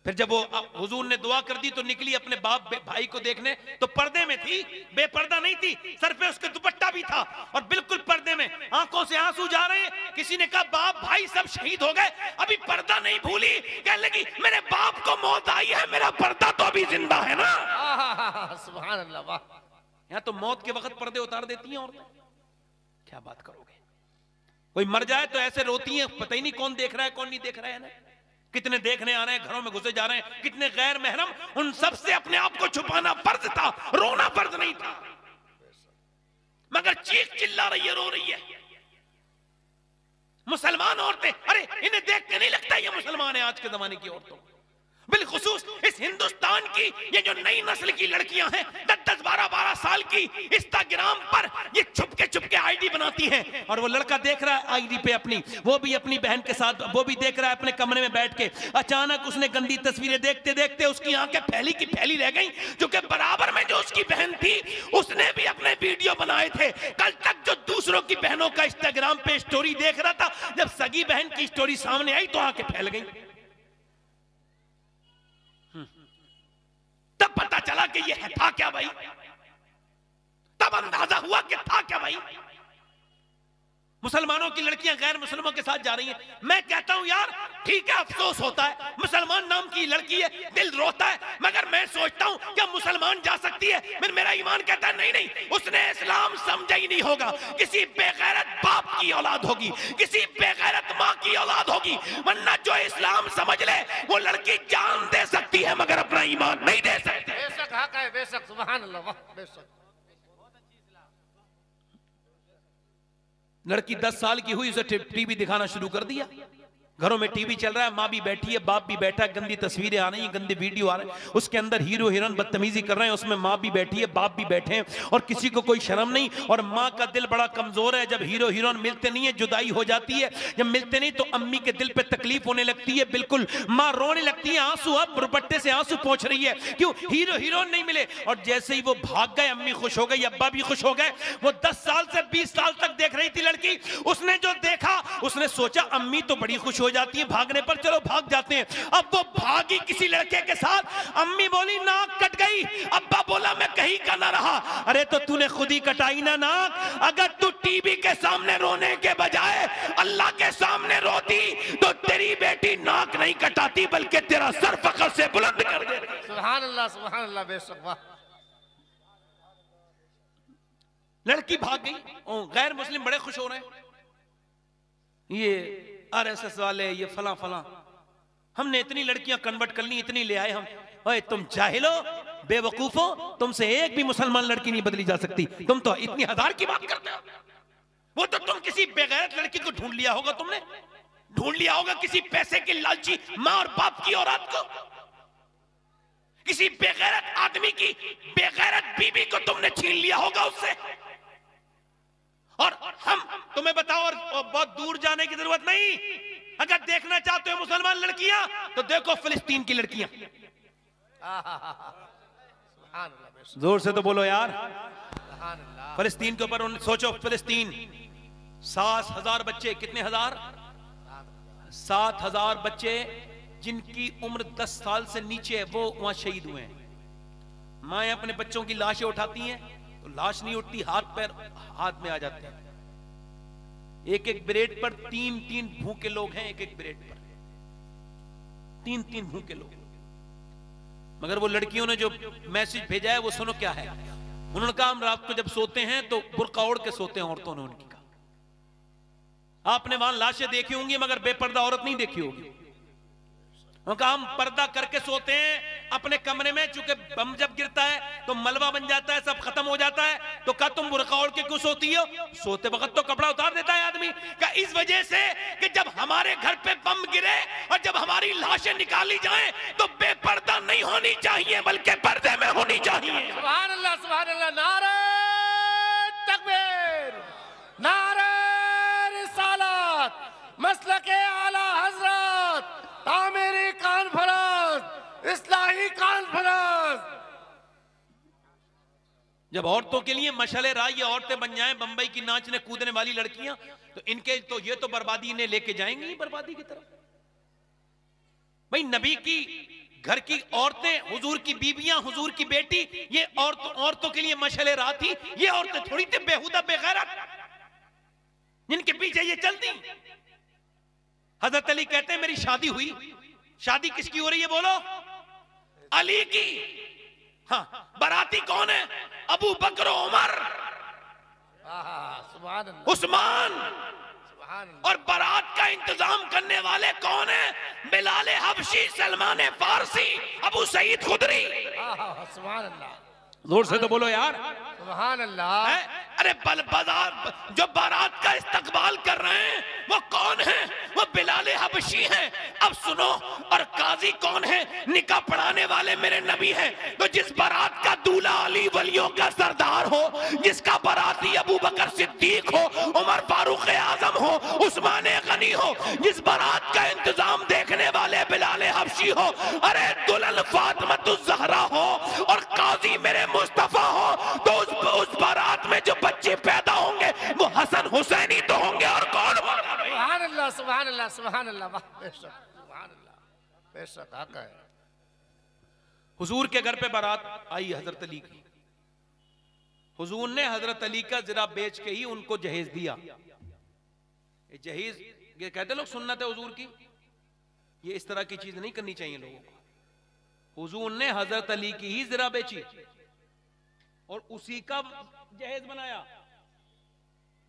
फिर जब वो हुजूर ने दुआ कर दी तो निकली अपने बाप भाई को देखने, तो पर्दे में थी, बेपर्दा नहीं थी, सर पे उसके दुपट्टा भी था और बिल्कुल पर्दे में, आंखों से आंसू जा रहे हैं। किसी ने कहा बाप भाई सब शहीद हो गए, अभी पर्दा नहीं भूली। कहने लगी मेरे बाप को मौत आई है, मेरा पर्दा तो अभी जिंदा है ना। सुभान अल्लाह, वाह। यहाँ तो मौत के वक्त पर्दे उतार देती हैं औरतें, क्या बात करोगे। कोई मर जाए तो ऐसे रोती हैं, पता ही नहीं कौन देख रहा है कौन नहीं देख रहा है ना। कितने देखने आ रहे हैं, घरों में घुसे जा रहे हैं, कितने गैर महरम, उन सब से अपने आप को छुपाना फर्ज था, रोना फर्ज नहीं था। मगर चीख चिल्ला रही है, रो रही है। मुसलमान औरतें, अरे इन्हें देख के नहीं लगता ये मुसलमान है। आज के जमाने की औरतों, बिलखुसूस इस हिंदुस्तान की ये जो नई नस्ल की लड़कियां हैं 10-10, 12-12 साल की, इंस्टाग्राम पर ये छुपके आईडी बनाती हैं और वो लड़का देख रहा है आईडी पे अपनी, वो भी अपनी बहन के साथ, वो भी देख रहा है अपने कमरे में बैठ के। अचानक उसने गंदी तस्वीरें देखते देखते उसकी आंखें फैली की फैली रह गई, क्योंकि बराबर में जो उसकी बहन थी उसने भी अपने वीडियो बनाए थे। कल तक जो दूसरों की बहनों का इंस्टाग्राम पे स्टोरी देख रहा था, जब सगी बहन की स्टोरी सामने आई तो आंखें फैल गई। तब पता चला कि ये है था क्या भाई, तब अंदाजा हुआ कि था क्या भाई। मुसलमानों की लड़कियां गैर मुसलमानों के साथ जा रही हैं। मैं कहता हूं यार ठीक है, अफसोस होता है, मुसलमान नाम की लड़की है, दिल रोता है, मगर मैं सोचता हूं क्या मुसलमान जा सकती है। मेरा ईमान कहता है नहीं, उसने इस्लाम समझा ही नहीं होगा। किसी बेगैरत बाप की औलाद होगी, किसी बेगैरत माँ की औलाद होगी, वरना जो इस्लाम समझ ले वो लड़की जान दे सकती है मगर अपना ईमान नहीं दे सकती। बेशक हक है, बेशक, सुभान अल्लाह, बेशक। लड़की 10 साल की हुई, उसे टीवी दिखाना शुरू कर दिया। घरों में टीवी चल रहा है, माँ भी बैठी है, बाप भी बैठा है, गंदी तस्वीरें आ रही हैं, गंदे वीडियो आ रहे हैं, उसके अंदर हीरो हीरोइन बदतमीजी कर रहे हैं, उसमें माँ भी बैठी है, बाप भी बैठे हैं और किसी को कोई शर्म नहीं। और माँ का दिल बड़ा कमजोर है, जब हीरो हीरोइन मिलते नहीं है, जुदाई हो जाती है, जब मिलते नहीं तो अम्मी के दिल पे तकलीफ होने लगती है, बिल्कुल माँ रोने लगती है, आंसू अब दुपट्टे से आंसू पहुंच रही है, क्यों? हीरो हीरोइन नहीं मिले। और जैसे ही वो भाग गए, अम्मी खुश हो गई, अब्बा भी खुश हो गए। वो 10 साल से 20 साल तक देख रही थी लड़की, उसने जो देखा उसने सोचा अम्मी तो बड़ी खुश हो जाती है भागने पर, चलो भाग जाते हैं। अब वो भागी किसी लड़के के साथ, अम्मी बोली नाक कट गई, अब्बा बोला मैं कहीं का ना रहा। अरे तो तूने खुद ही कटाई ना नाक। अगर तू टीवी के सामने रोने के बजाय अल्लाह के सामने रोती तो तेरी बेटी नाक नहीं कटाती बल्कि तेरा सर फखर से बुलंद कर दे। सुभान अल्लाह, सुभान अल्लाह, बेशक वाह। लड़की भाग गई, गैर मुस्लिम बड़े खुश हो रहे हैं, ये आरएसएस वाले, ये फला फला, हमने इतनी लड़कियां कन्वर्ट कर ली, इतनी ले आए हम। ओए तुम जाहिलो, बेवकूफो, तुमसे एक भी मुसलमान लड़की नहीं बदली जा सकती, तुम तो इतनी हजार की बात करते हो। वो तो तुम किसी बेगैरत लड़की को ढूंढ लिया होगा, तुमने ढूंढ लिया होगा किसी पैसे की लालची माँ और बाप की औरत को, किसी बेगैरत आदमी की बेगैरत बीबी को तुमने छीन लिया होगा उससे। और हम तुम्हें बताओ, और बहुत दूर जाने की जरूरत नहीं, अगर देखना चाहते हो मुसलमान लड़कियां तो देखो फिलिस्तीन की लड़कियां। जोर से तो बोलो यार, फिलिस्तीन के ऊपर सोचो। फिलिस्तीन 7,000 बच्चे, कितने हजार? 7,000 बच्चे जिनकी उम्र 10 साल से नीचे है, वो वहां शहीद हुए हैं। माएं अपने बच्चों की लाशें उठाती हैं तो लाश नहीं उठती, हाथ पैर हाथ में आ जाते हैं। एक एक ब्रेड पर 3-3 भूखे लोग हैं, एक एक ब्रेड पर 3-3 भूखे लोग। मगर वो लड़कियों ने जो मैसेज भेजा है वो सुनो क्या है। उन्होंने कहा हम रात को जब सोते हैं तो बुर्का ओढ़ के सोते हैं, औरतों ने उनकी कहा। आपने वहां लाशें देखी होंगी मगर बेपर्दा औरत नहीं देखी होगी। उनका हम पर्दा करके सोते हैं अपने कमरे में, चूंकि बम जब गिरता है तो मलबा बन जाता है, सब खत्म हो जाता है, तो क्या तुम बुर्का ओढ़ के क्यों सोती हो? सोते वक्त तो कपड़ा उतार देता है आदमी। क्या इस वजह से कि जब हमारे घर पे बम गिरे और जब हमारी लाशें निकाली जाएं तो बेपर्दा नहीं होनी चाहिए बल्कि पर्दे में होनी चाहिए। सुभान अल्लाह, सुभान अल्लाह, नारे तकबीर, नारे रिसालत, मसलके आला हजरत, तामीरी कॉन्फ्रेंस, इस्लाही कॉन्फ्रेंस। जब औरतों के लिए मशाले राह ये औरतें बन जाएं, बंबई की नाचने कूदने वाली लड़कियां, तो इनके तो ये तो बर्बादी इन्हें लेके जाएंगी बर्बादी की तरफ। भाई नबी की घर की औरतें, हुजूर की बीबियां, हुजूर की बेटी, ये औरतों के लिए मशाले राह थी। ये औरतें थोड़ी थी बेहुदा बेगैरत जिनके पीछे ये चलती। हजरत अली कहते हैं मेरी शादी हुई। शादी किसकी हो रही है बोलो? अली की। हाँ, बाराती कौन है? अबू बकर, उमर, उस्मान। और बारात का इंतजाम करने वाले कौन है? बिलाल हबशी, सलमान फारसी, अबू सईद खुदरी। सुभान अल्लाह, जोर से तो बोलो यार, सुभान अल्लाह। अरे बल बाजार जो बारात का इस्तकबाल कर रहे हैं वो कौन है? वो बिलाल हबशी हैं। अब सुनो, और काजी कौन है? निकाह पढ़ाने वाले मेरे नबी हैं। तो जिस बारात का दूल्हा अली वलियों का सरदार हो, जिसका बाराती अबू बकर सिद्दीक हो, उमर फारूक आजम हो, उस्मान गनी हो, जिस बारात का इंतजाम देखने वाले बिलाल हबशी हो, अरे दुल्हन फातिमतुज़ ज़हरा हो और काजी मेरे मुस्तफा हो, तो उस बारात में जो बच्चे पैदा होंगे वो हसन हुसैनी तो होंगे और कौन होगा? सुभान अल्लाह, सुभान अल्लाह, सुभान अल्लाह, बेशक, सुभान अल्लाह, बेशक हक है। हुजूर के घर पे बारात आई हजरत अली की। हुजूर ने हजरत अली का जरा बेच के ही उनको जहेज दिया। ये जहेज, ये कहते लोग सुन्नत है हुजूर की, ये इस तरह की चीज नहीं करनी चाहिए लोगों को। हुजूर ने हजरत अली की ही जरा बेची और उसी का जहेज बनाया,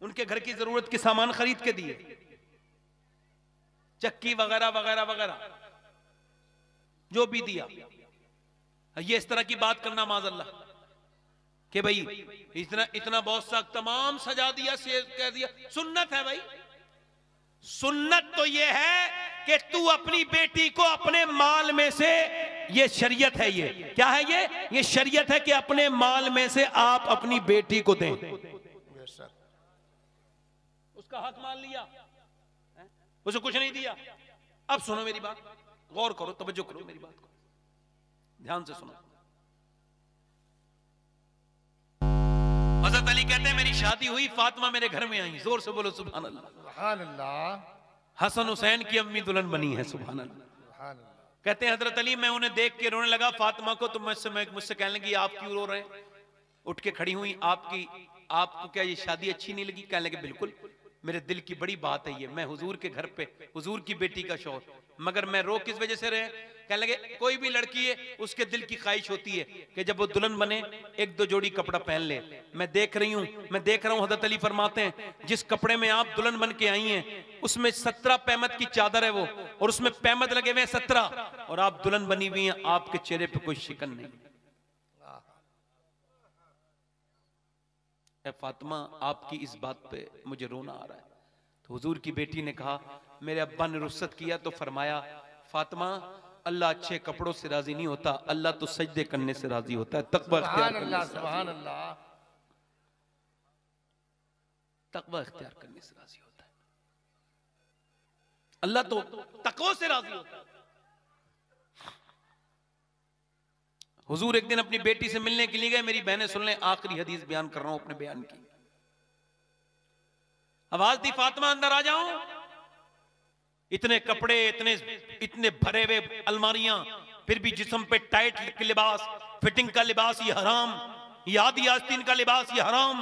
उनके घर की जरूरत के सामान खरीद के दिए, चक्की वगैरह वगैरह वगैरह जो भी दिया। ये इस तरह की बात करना माज़अल्लाह कि भाई इतना इतना बहुत सा तमाम सजा दिया, से कह दिया। सुन्नत है भाई, सुन्नत तो ये है कि तू अपनी बेटी को अपने माल में से, ये शरीयत है, ये क्या है, ये शरीयत है कि अपने माल में से आप अपनी बेटी को दें। उसका हक मान लिया, उसे कुछ नहीं दिया। अब सुनो मेरी बात, गौर करो, तवज्जो करो मेरी बात को, ध्यान से सुनो। हज़रत अली कहते हैं मेरी शादी हुई, फातिमा मेरे घर में आई, जोर से बोलो सुभान अल्लाह। सुभान अल्लाह। हसन हुसैन की अम्मी दुल्हन बनी है, सुभान अल्लाह। कहते हैं हजरत अली, मैं उन्हें देख के रोने लगा फातिमा को, तो मुझसे कहने लगी आप क्यों रो रहे हैं? उठ के खड़ी हुई, आपको क्या ये शादी अच्छी नहीं लगी? कहने लगे बिल्कुल, मेरे दिल की बड़ी बात है ये, मैं हुजूर के घर पे हुजूर की बेटी का शौहर, मगर मैं रो किस वजह से रहे? कहने लगे कोई भी लड़की है उसके दिल की ख्वाहिश होती है कि जब वो दुल्हन बने एक दो जोड़ी कपड़ा पहन ले। मैं देख रहा हूं हजरत अली फरमाते हैं जिस कपड़े में आप दुल्हन बन के आई हैं उसमें 17 पैमद की चादर है वो, और उसमें पैमद लगे हुए हैं 17, और आप दुल्हन बनी हुई हैं, आपके चेहरे पे कोई शिकन नहीं। फातिमा आपकी इस बात पे मुझे रोना आ रहा है। तो हुजूर की बेटी ने कहा, मेरे अब्बा ने रुखसत किया तो फरमाया फातिमा अल्लाह अच्छे कपड़ों से राजी नहीं होता, अल्लाह तो सजदे करने से राजी होता है, तकवा इख्तियार करने से, सुभान अल्लाह, तकवा इख्तियार करने से राजी होता है। अल्लाह तो तकवा से राजी होता है। हुजूर एक दिन अपनी बेटी से मिलने के लिए गए, मेरी बहनें सुन लें, आखिरी हदीस बयान कर रहा हूं अपने बयान की। आवाज दी फातिमा अंदर आ जाओ। इतने कपड़े, इतने भरे हुए अलमारियां, फिर भी जिस्म पे टाइट लिबास, फिटिंग का लिबास ये हराम, ये आदि आस्तीन का लिबास ये हराम,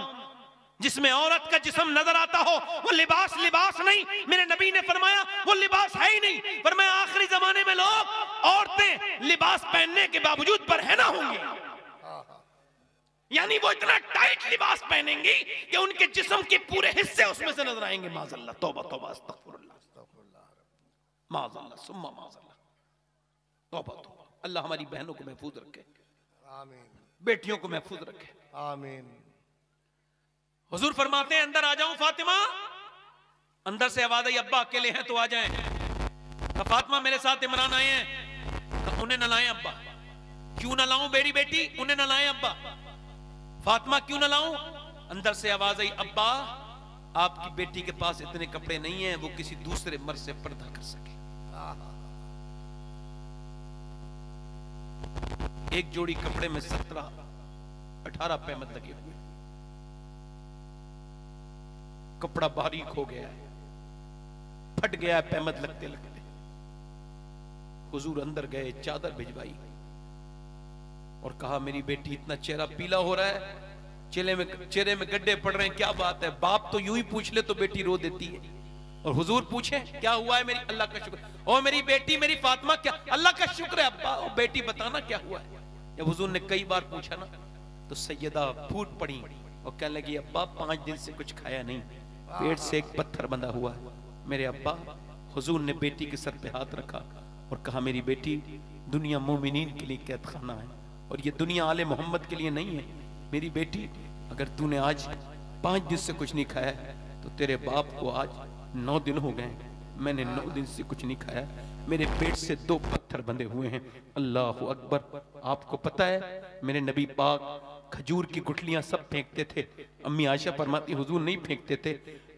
जिसमें औरत का जिस्म नजर आता हो वो लिबास नहीं। मेरे नबी ने फरमाया वो लिबास है ही नहीं। फरमाया आखिरी जमाने में लोग औरतें लिबास पहनने के बावजूद बरहना होंगी, यानी वो इतना टाइट लिबास पहनेंगी कि उनके जिस्म के पूरे हिस्से उसमें से नजर आएंगे। माज़अल्लाह, तौबा तौबा, अस्तगफिरुल्लाह, माज़अल्लाह सुम्मा माज़अल्लाह, तौबा तौबा। अल्लाह हमारी बहनों को महफूज रखे, आमीन, बेटियों को महफूज रखे, आमीन। हुजूर फरमाते हैं अंदर आ जाऊं फातिमा। अंदर से आवाज आई अब्बा अकेले हैं तो आ जाएं। कहा फातिमा मेरे साथ इमरान आए हैं। कहा उन्हें न लाएं अब्बा। क्यों न लाऊं मेरी बेटी? उन्हें न लाएं अब्बा। फातिमा क्यों न लाऊं? अंदर से आवाज आई अब्बा आपकी बेटी के पास इतने कपड़े नहीं हैं वो किसी दूसरे मर्द से पर्दा कर सके। एक जोड़ी कपड़े में 17-18 पैमद लगे हुए, कपड़ा बारीक हो गया है, फट गया है पैमद लगते लगते। हुजूर अंदर गए, चादर भिजवाई और कहा मेरी बेटी इतना चेहरा पीला हो रहा है, चेहरे में गड्ढे पड़ रहे हैं, क्या बात है? बाप तो यूं ही पूछ ले तो बेटी रो देती है, और हुजूर पूछे क्या हुआ है? मेरी अल्लाह का शुक्र, ओ मेरी बेटी मेरी फातिमा, क्या अल्लाह का शुक्र है अब्बा, ओ बेटी बताना क्या हुआ है? जब हुजूर ने कई बार पूछा ना तो सैयदा फूट पड़ी और कहने लगी अब्बा 5 दिन से कुछ खाया नहीं, पेट से एक पत्थर बंधा हुआ है मेरे अब्बा। हुजूर ने बेटी के सर पे हाथ रखा और कहा मेरी बेटी दुनिया मोमिनीन के लिए कैद खाना है और ये दुनिया आले मोहम्मद के लिए नहीं है। मेरी बेटी अगर तूने आज 5 दिन से कुछ नहीं खाया तो तेरे बाप को आज 9 दिन हो गए, मैंने 9 दिन से कुछ नहीं खाया, मेरे पेट से 2 पत्थर बंधे हुए हैं। अल्लाह अकबर। आपको पता है मेरे नबी पाक खजूर की गुठलियां सब फेंकते थे। अम्मी आयशा फरमाती हुजूर नहीं फेंकते थे,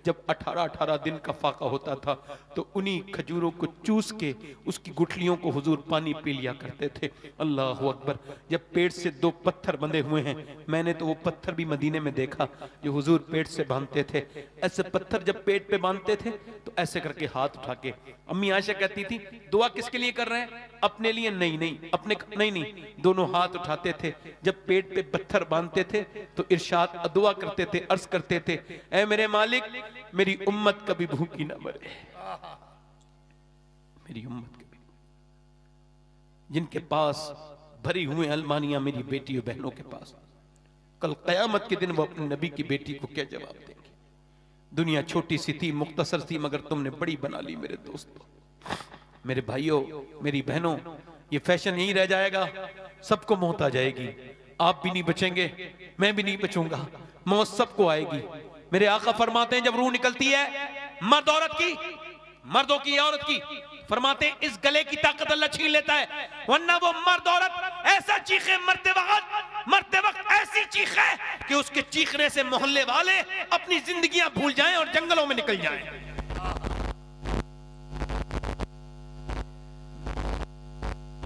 जब 18-18 दिन का फाका होता था तो उन्हीं खजूरों को चूस के उसकी गुठलियों को हुजूर पानी पी लिया करते थे। अल्लाह अकबर। जब पेट से 2 पत्थर बंधे हुए हैं, मैंने तो वो पत्थर भी मदीने में देखा जो हुजूर पेट से बांधते थे। ऐसे पत्थर जब पेट पे बांधते थे तो ऐसे करके हाथ उठा के, अम्मी आयशा कहती थी दुआ किसके लिए कर रहे हैं? अपने लिए? नहीं अपने नहीं, दोनों हाथ उठाते थे। जब पेट पे पत्थर बांधते थे तो इरशाद दुआ करते थे, अर्ज करते थे ऐ मेरे मालिक मेरी उम्मत कभी भूखी ना मरे, मेरी उम्मत कभी, जिनके पास भरी हुई अलमारियां मेरी बेटी और बहनों के पास, कल कयामत के दिन वो अपने नबी की बेटी को क्या जवाब देंगे? दुनिया छोटी सी थी, मुख्तसर थी, मगर तुमने बड़ी बना ली मेरे दोस्तों, मेरे भाइयों, मेरी बहनों। ये फैशन यही रह जाएगा, सबको मौत आ जाएगी, आप भी नहीं बचेंगे, मैं भी नहीं बचूंगा, मौत सबको आएगी। मेरे आका फरमाते हैं जब रूह निकलती है मर्द औरत की, मर्दों की औरत की, फरमाते इस गले की ताकत अल्लाह छीन लेता है, वरना वो मर्द औरत ऐसा चीखे मरते वक्त ऐसी चीखे कि उसके चीखने से मोहल्ले वाले अपनी जिंदगियां भूल जाएं और जंगलों में निकल जाएं।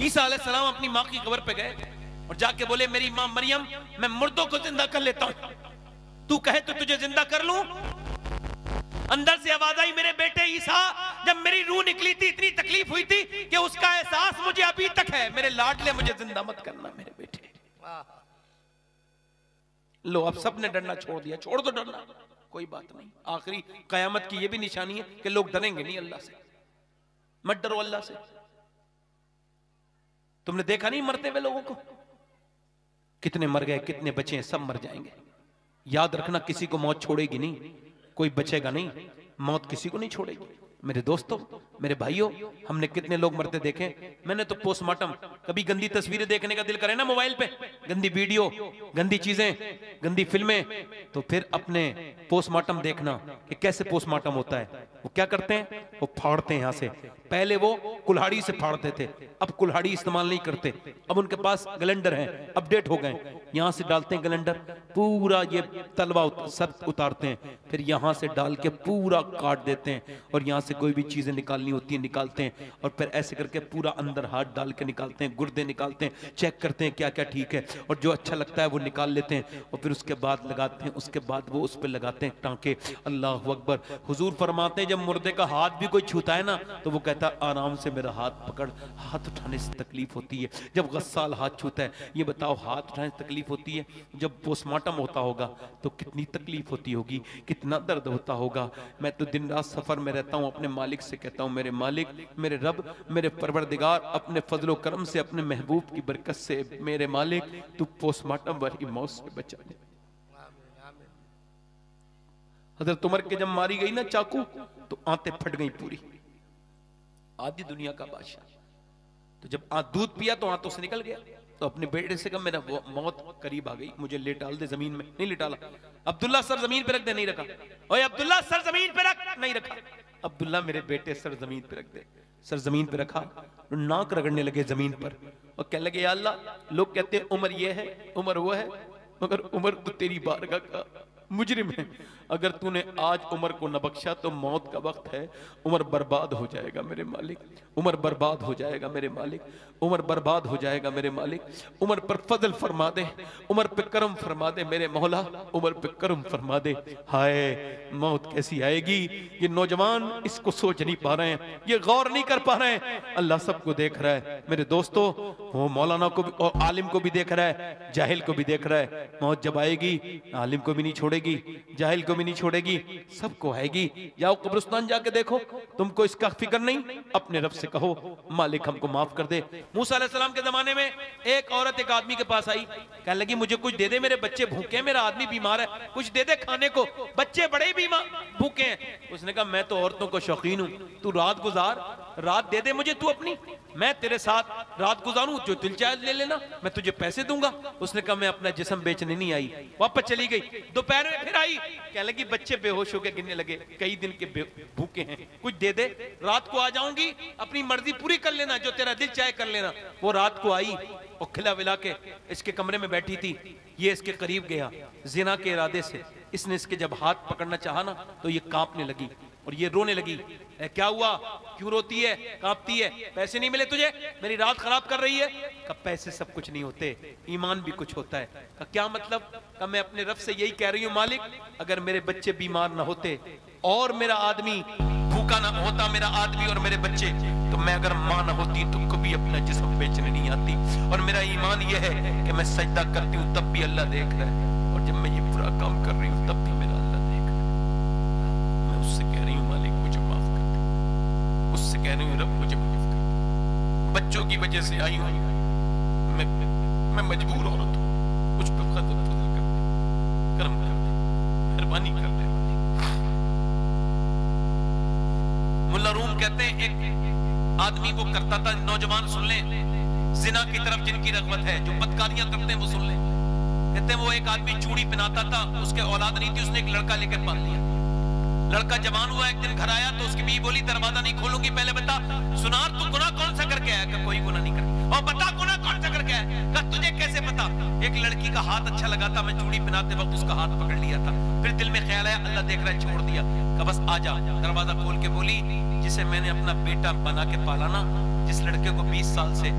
ईसा अलैहिस्सलाम अपनी मां की कब्र पे गए और जाके बोले, मेरी मां मरियम, मैं मुर्दों को जिंदा कर लेता हूं, तू कहे तो तुझे जिंदा कर लूं। अंदर से आवाज आई, मेरे बेटे ईसा, जब मेरी रूह निकली थी इतनी तकलीफ हुई थी कि उसका एहसास मुझे अभी तक है, मेरे लाडले मुझे जिंदा मत करना मेरे बेटे। लो अब सबने डरना छोड़ दिया, छोड़ दो डरना, कोई बात नहीं। आखिरी कयामत की यह भी निशानी है कि लोग डरेंगे नहीं अल्लाह से। मत डरो अल्लाह से। तुमने देखा नहीं मरते हुए लोगों को, कितने मर गए, कितने बचे हैं, सब मर जाएंगे। याद रखना किसी को मौत छोड़ेगी नहीं, कोई बचेगा नहीं, मौत किसी को नहीं छोड़ेगी। मेरे दोस्तों, मेरे भाइयों, हमने कितने लोग मरते देखे। मैंने तो पोस्टमार्टम, कभी गंदी तस्वीरें देखने का दिल करे ना मोबाइल पे, गंदी वीडियो, गंदी चीजें, गंदी फिल्में, तो फिर अपने पोस्टमार्टम देखना कि कैसे पोस्टमार्टम होता है। वो क्या करते हैं, वो फाड़ते हैं यहां से। पहले वो कुल्हाड़ी से फाड़ते थे, अब कुल्हाड़ी इस्तेमाल नहीं करते, अब उनके पास ग्लेंडर है, अपडेट हो गए। यहां से डालते हैं ग्लेंडर, पूरा ये तलवा सर उतारते हैं, फिर यहां से डाल के पूरा काट देते हैं, और यहां से कोई भी चीजें निकालनी होती है निकालते हैं, और फिर ऐसे करके पूरा अंदर हाथ डाल के निकालते हैं, गुर्दे निकालते हैं, चेक करते हैं क्या क्या ठीक है, और जो अच्छा लगता है वो निकाल लेते हैं, और फिर उसके बाद लगाते हैं, उसके बाद वो उस पर लगाते हैं टांके। अल्लाह अकबर। हुजूर फरमाते हैं जब मुर्दे का हाथ भी कोई छूता है ना, तो वो कहता है आराम से मेरा हाथ पकड़, हाथ उठाने से तकलीफ होती है। जब गस्साल हाथ छूता है, ये बताओ हाथ उठाने से तकलीफ होती है, जब पोस्टमार्टम होता होगा तो कितनी तकलीफ होती होगी, कितना दर्द होता होगा। मैं तो दिन रात सफर में रहता हूँ, अपने मालिक से कहता हूँ, मेरे मालिक, मेरे रब, मेरे परवरदिगार, अपने फजलो करम से, अपने महबूब की बरकत से, मेरे मालिक तू पोस्टमार्टम वाली मौत से बचा दे। हज़रत उमर के जब मारी गई ना चाकू, तो आंतें फट गई पूरी। आधी दुनिया का बादशाह, तो जब दूध पिया तो आंतों से निकल गया, तो अपने बेटे से कहा मेरा मौत करीब आ गई, मुझे लेटाल दे जमीन में। नहीं लिटाला। अब्दुल्ला सर जमीन पे रख दे, नहीं रखा। ओए अब्दुल्ला सर जमीन पे रख, नहीं रखा। अब्दुल्ला मेरे बेटे सर जमीन पे रख दे। सर जमीन पे रखा, नाक रगड़ने लगे जमीन पर और कहने लगे या अल्लाह, लोग कहते हैं उमर ये है, उमर वो है, मगर उमर तो तेरी बारगाह का मुजरिम है। अगर तूने आज उमर को न बख्शा तो मौत का वक्त है, उमर बर्बाद हो जाएगा मेरे मालिक, उमर बर्बाद हो जाएगा मेरे मालिक, उमर बर्बाद हो जाएगा मेरे मालिक। उमर पर फजल फरमा दे, उमर पे करम फरमा दे मेरे मौला, उमर पे करम फरमा दे। हाय मौत कैसी आएगी, ये नौजवान इसको सोच नहीं पा रहे हैं, ये गौर नहीं कर पा रहे हैं। अल्लाह सबको देख रहा है मेरे दोस्तों, वो मौलाना को भी और आलिम को भी देख रहा है, जाहिल को भी देख रहा है। मौत जब आएगी आलिम को भी नहीं छोड़ेगी, जाहिल को भी नहीं छोड़ेगी, सबको आएगी। जाओ कब्रिस्तान जाके देखो, तुमको इसका फिक्र नहीं, अपने रब से कहो मालिक हमको माफ कर दे। मूसा अलैहिस्सलाम के जमाने में एक औरत एक आदमी के पास आई, कहने लगी मुझे कुछ दे दे, मेरे बच्चे भूखे हैं, मेरा आदमी बीमार है, कुछ दे दे खाने को, बच्चे बड़े ही बीमार भूखे हैं। उसने कहा मैं तो औरतों को शौकीन हूं, तू रात गुजार, रात दे दे मुझे तू अपनी, मैं तेरे साथ रात गुजारूं, जो दिल चाहे ले लेना, मैं तुझे पैसे दूंगा। उसने कहा मैं अपना जिस्म बेचने नहीं आई, वापस चली गई। दोपहर में फिर आई, कहने लगी बच्चे बेहोश होकर गिरने लगे, कई दिन के भूखे हैं, कुछ दे दे, रात को आ जाऊंगी, अपनी मर्जी पूरी कर लेना, जो तेरा दिल चाहे कर लेना। वो रात को आई और खिला विला के इसके कमरे में बैठी थी, ये इसके करीब गया जिना के इरादे से। इसने इसके जब हाथ पकड़ना चाहा ना, तो ये कांपने लगी और ये रोने लगी। क्या हुआ, क्यों रोती है, कांपती है, पैसे नहीं मिले तुझे, मेरी रात खराब कर रही है? कब पैसे सब कुछ नहीं होते, ईमान भी कुछ होता है। क्या मतलब? कब मैं अपने रब से यही कह रही हूँ मालिक, अगर मेरे बच्चे बीमार ना होते और मेरा आदमी भूखा ना होता, मेरा आदमी और मेरे बच्चे, तो मैं अगर मां ना होती तो कभी अपना जिस्म बेचने नहीं आती। और मेरा ईमान यह है कि मैं सजदा करती हूँ तब भी अल्लाह देख रहा है, और जब मैं ये बुरा काम कर रही हूँ तब भी मेरा अल्लाह देख रहा है। मैं उससे कह रही हूँ मालिक मुझे माफ कर दे, उससे कह रही हूँ रब मुझे माफ कर दे। बच्चों की वजह से आई हूँ, मैं मजबूर औरत हूँ, मुझ पर फजल कर दे, करम कर दे, मेहरबानी कर दे। मुल्ला रूम कहते हैं एक आदमी वो करता था, नौजवान सुन ले, जिना की तरफ जिनकी रग़बत है, जो बदकारियां करते हैं वो सुन ले। कहते हैं वो एक आदमी चूड़ी पहनाता था, उसके औलाद नहीं थी, उसने एक लड़का लेकर पाल लिया। लड़का जवान हुआ, एक दिन घर आया तो उसकी बीवी बोली दरवाजा नहीं खोलूंगी, पहले बता सुनार तू गुनाह कौन सा करके आया? कोई गुनाह नहीं करके। और बता गुनाह कौन सा करके आया? कहा तुझे कैसे पता? एक लड़की का हाथ अच्छा लगा था, मैं चूड़ी पहनाते वक्त उसका हाथ पकड़ लिया था, फिर दिल में ख्याल आया अल्लाह देख रहा है, छोड़ दिया। कहा बस आ जा। दरवाजा खोल के बोली जिसे मैंने अपना बेटा बना के पाला ना, जिस लड़के को 20 साल से,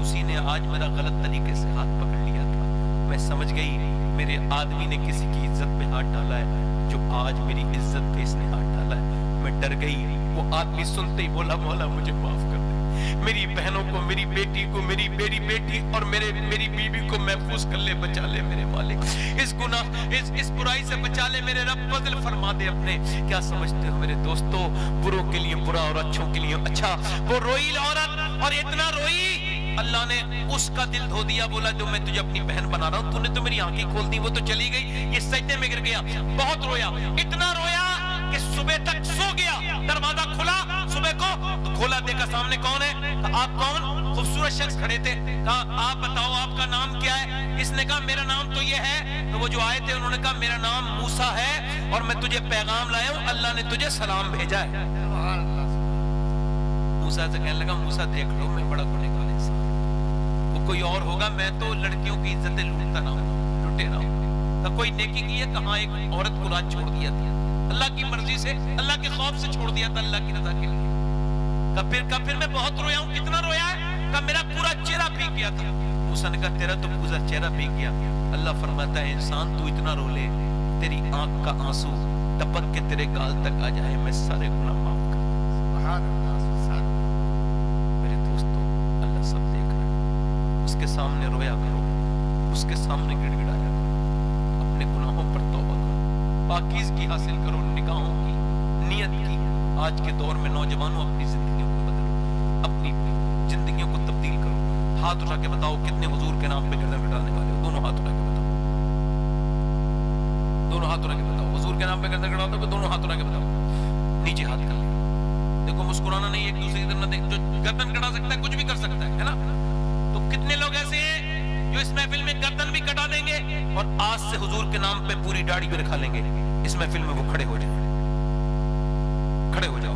उसी ने आज मेरा गलत तरीके से हाथ पकड़ लिया था। मैं समझ गई मेरे आदमी ने किसी की इज्जत पे हाथ डाला है, जो आज मेरी इज्जत पे इसने हाथ डाला है। मैं डर गई। वो आदमी सुनते ही बोला मौला मुझे माफ कर दे, मेरी बहनों को, मेरी बेटी को, मेरी बेटी और मेरी बीवी को महफूज कर ले, बचा ले मेरे मालिक, इस गुनाह इस बुराई से बचा ले मेरे रब, बदल फरमा दे अपने। क्या समझते हो मेरे दोस्तों, बुरों के लिए बुरा और अच्छों के लिए अच्छा। वो रोई औरत, और इतना रोई अल्लाह ने उसका दिल धो दिया। बोला जो मैं तुझे अपनी बहन बना रहा हूं, तूने तो मेरी आंखें खोल दी, वो तो चली गई, ये सजदे में गिर गया। बहुत रोया, इतना रोया कि सुबह तक सो गया। दरवाजा खुला सुबह को तो खोला, देखा सामने कौन है? कहा आप कौन? खूबसूरत शख्स खड़े थे। कहा आप बताओ आपका नाम क्या है? इसने कहा मेरा नाम तो ये है। तो वो जो आए थे उन्होंने कहा मेरा नाम मूसा है और मैं तुझे पैगाम लाया हूं, अल्लाह ने तुझे सलाम भेजा है। मूसा से कहने लगा मूसा देख लो मैं बड़ा गुनहगार इंसान, वो कोई और होगा, मैं तो लड़कियों की इज्जतें लूटता रहा हूं, लुटेरा हूं। तो कोई नेकी की है? कहां एक औरत को रात छोड़ दिया था, अल्लाह की मर्जी से, अल्लाह के खौफ से छोड़ दिया था, अल्लाह की रजा के लिए। फिर मैं बहुत रोया हूं। कितना रोया है? कहा मेरा पूरा चेहरा भीग गया था। मूसा ने कहा तेरा तो पूरा चेहरा भीग गया। अल्लाह फरमाता है इंसान तू इतना रो ले, तेरी आंख का आंसू टपक के तेरे गाल तक आ जाए, मैं सारे गुनाह माफ कर। मेरे दोस्तों अल्लाह सब देख रहा है, उसके सामने रोया करो, उसके सामने गिड़गिड़ाया करो, अपने गुनाहों पर तौबा करो, पाकीज़गी हासिल करो, निगाहों की, नियत की। आज के दौर में नौजवानों अपनी जिंदगियों को बदलो, अपनी जिंदगियों को तब्दील करो। हाथ उठा के बताओ कितने हुजूर के नाम पे गर्दन कटाने वाले हो? दोनों हाथ उठा के बताओ, दोनों हाथ उठा के बताओ। हुजूर के नाम पे गर्दन कटाते हो? दोनों हाथ उठा के बताओ। नीचे हाथ कर ले, देखो मुस्कुराना नहीं, एक दूसरे की तरफ देख। जो गर्दन कटा सकता है कुछ भी कर सकता है ना? तो कितने लोग ऐसे हैं जो इस महफिल में गर्दन भी कटा देंगे और आज से हुजूर के नाम पे पूरी दाढ़ी भी रखा लेंगे। इस महफिल में वो खड़े हो जाए, खड़े हो जाओ,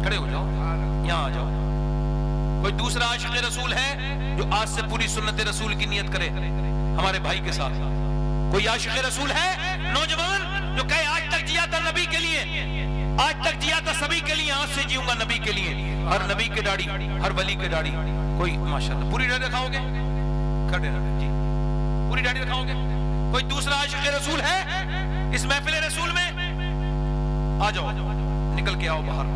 खड़े हो जाओ, यहाँ आ जाओ। कोई दूसरा आशिक़ रसूल है जो आज से पूरी सुन्नत रसूल की नियत करे हमारे भाई के साथ? कोई आशिक़ रसूल है नौजवान जो कहे आज तक जिया था नबी के लिए, आज तक जिया था सभी के लिए, आज से जीऊंगा नबी के लिए, हर नबी के दाढ़ी, हर वली के दाढ़ी। कोई माशाअल्लाह पूरी दाढ़ी रखाओगे? खड़े जी, पूरी दाढ़ी रखाओगे? कोई दूसरा आशिक़ रसूल है इस महफिल रसूल में? आ जाओ, निकल के आओ बाहर।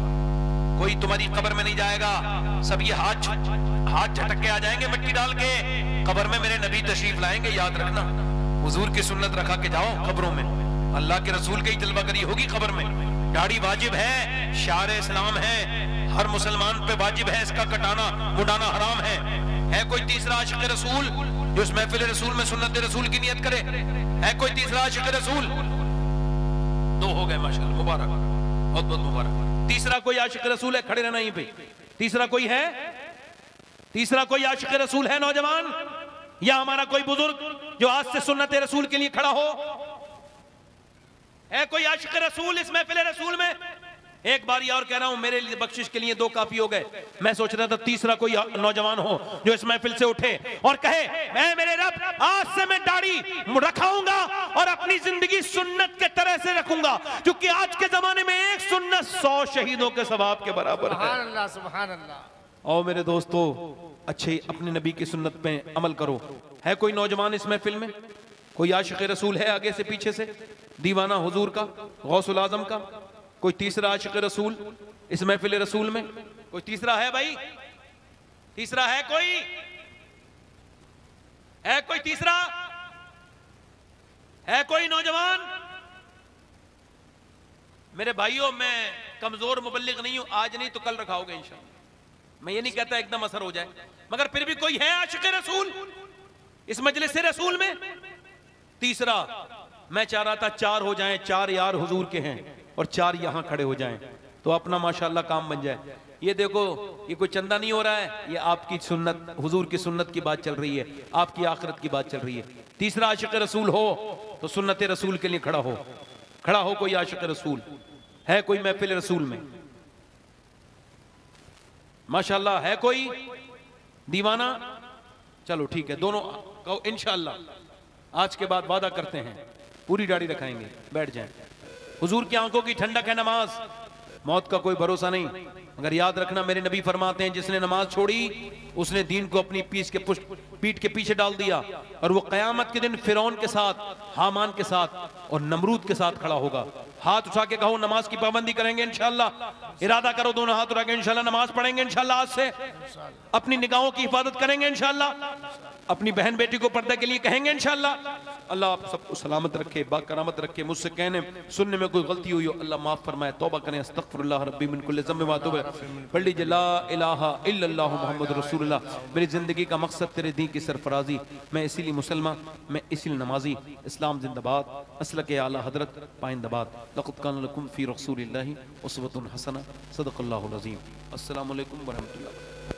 कोई तुम्हारी कब्र में नहीं जाएगा, सब ये हाथ झटक के आ जाएंगे मिट्टी डाल के, कब्र में मेरे नबी तशरीफ लाएंगे। याद रखना हुजूर की सुन्नत रखा के जाओ कब्रों में, अल्लाह के रसूल की जलवागरी होगी कब्र में। दाढ़ी वाजिब है, शार इस्लाम है, हर मुसलमान पे वाजिब है, इसका कटाना मुड़ाना हराम है कोई तीसरा आशिक़ रसूल जो इस महफिल रसूल में सुन्नत रसूल की नियत करे? है कोई तीसरा आशिक़ रसूल? दो हो गए माशाअल्लाह, मुबारक, बहुत बहुत मुबारक। तीसरा कोई आशिक़ रसूल है? खड़े रहना यहीं पे। तीसरा कोई है? तीसरा कोई आशिक़ रसूल है नौजवान, या हमारा कोई बुजुर्ग जो आज से सुन्नत रसूल के लिए खड़ा हो? है कोई आशिक़ रसूल इस महफिल रसूल में? एक बार और कह रहा हूं, मेरे लिए बख्शिश के लिए दो काफी हो गए। मैं सोच रहा था तीसरा कोई नौजवान हो जो इस महफिल से उठे और कहे मैं मेरे रब आज से मैं दाढ़ी रखाऊंगा और अपनी जिंदगी सुन्नत के तरह से रखूंगा, क्योंकि आज के जमाने में एक सुन्नत 100 शहीदों के सवाब के बराबर है। सुभान अल्लाह, सुभान अल्लाह। और मेरे दोस्तों अच्छे अपने नबी की सुन्नत पे अमल करो। है कोई नौजवान इस महफिल में? कोई आशिक़ रसूल है आगे से पीछे से, दीवाना हुजूर का, गौसुल आजम का? कोई तीसरा आशिक़ रसूल इस महफिल रसूल में? कोई तीसरा है भाई? तीसरा है कोई? है कोई तीसरा? है कोई नौजवान? मेरे भाइयों मैं कमजोर मुबल्लिग नहीं हूं, आज नहीं तो कल रखाओगे इंशाअल्लाह। मैं ये नहीं कहता एकदम असर हो जाए, मगर फिर भी कोई है आशिक़ रसूल इस मजलिस रसूल में? तीसरा मैं चाह रहा था 4 हो जाएं, 4 यार हुजूर के हैं और 4 यहां खड़े हो जाएं तो अपना माशाअल्लाह काम बन जाए। ये देखो ये कोई चंदा नहीं हो रहा है, ये आपकी सुन्नत, हुजूर की सुन्नत की बात चल रही है, आपकी आखिरत की बात चल रही है। तीसरा आशिक़ रसूल हो तो सुन्नत रसूल के लिए खड़ा हो, खड़ा हो कोई आशिक़ रसूल। है कोई महफिल रसूल में? माशाल्लाह है कोई दीवाना? चलो ठीक है, दोनों कहो इंशाअल्लाह आज के बाद वादा करते हैं पूरी दाढ़ी रखाएंगे, बैठ जाएं। हुजूर की आंखों की ठंडक है नमाज, मौत का कोई भरोसा नहीं। मगर याद रखना मेरे नबी फरमाते हैं जिसने नमाज छोड़ी उसने दीन को अपनी पीठ के पीछे डाल दिया और वो कयामत के दिन फिरौन के साथ, हामान के साथ और नमरूद के साथ खड़ा होगा। हाथ उठा के कहो नमाज की पाबंदी करेंगे इंशाअल्लाह। इरादा करो दोनों हाथ उठा के इंशाअल्लाह नमाज पढ़ेंगे इंशाअल्लाह। आज से अपनी निगाहों की हिफाजत करेंगे इंशाअल्लाह। अपनी बहन बेटी को पर्दे के लिए कहेंगे इंशाअल्लाह। अल्लाह आप सबको सलामत रखे, बाकरामत रखे। मुझसे कहने सुनने में कोई गलती हुई हो अल्लाह माफ फरमाए, तौबा करें। अस्तगफिरुल्लाह रब्बी मिन कुल्लि ज़म्बिन व अतूबु इलैह। पढ़ लीजिए ला इलाहा इल्लल्लाहु मुहम्मद रसूलुल्लाह। मेरी जिंदगी का मकसद तेरे दीन की सरफराजी, मैं इसीलिए मुसलमान, मैं इसीलिए नमाजी। इस्लाम जिंदाबाद, असलक आला हजरत पाइंदाबाद। लक़द कान लकुम फ़ी रसूलिल्लाहि उस्वतुन हसना। सदक़ल्लाहुल अज़ीम। अस्सलामु अलैकुम व रहमतुल्लाह।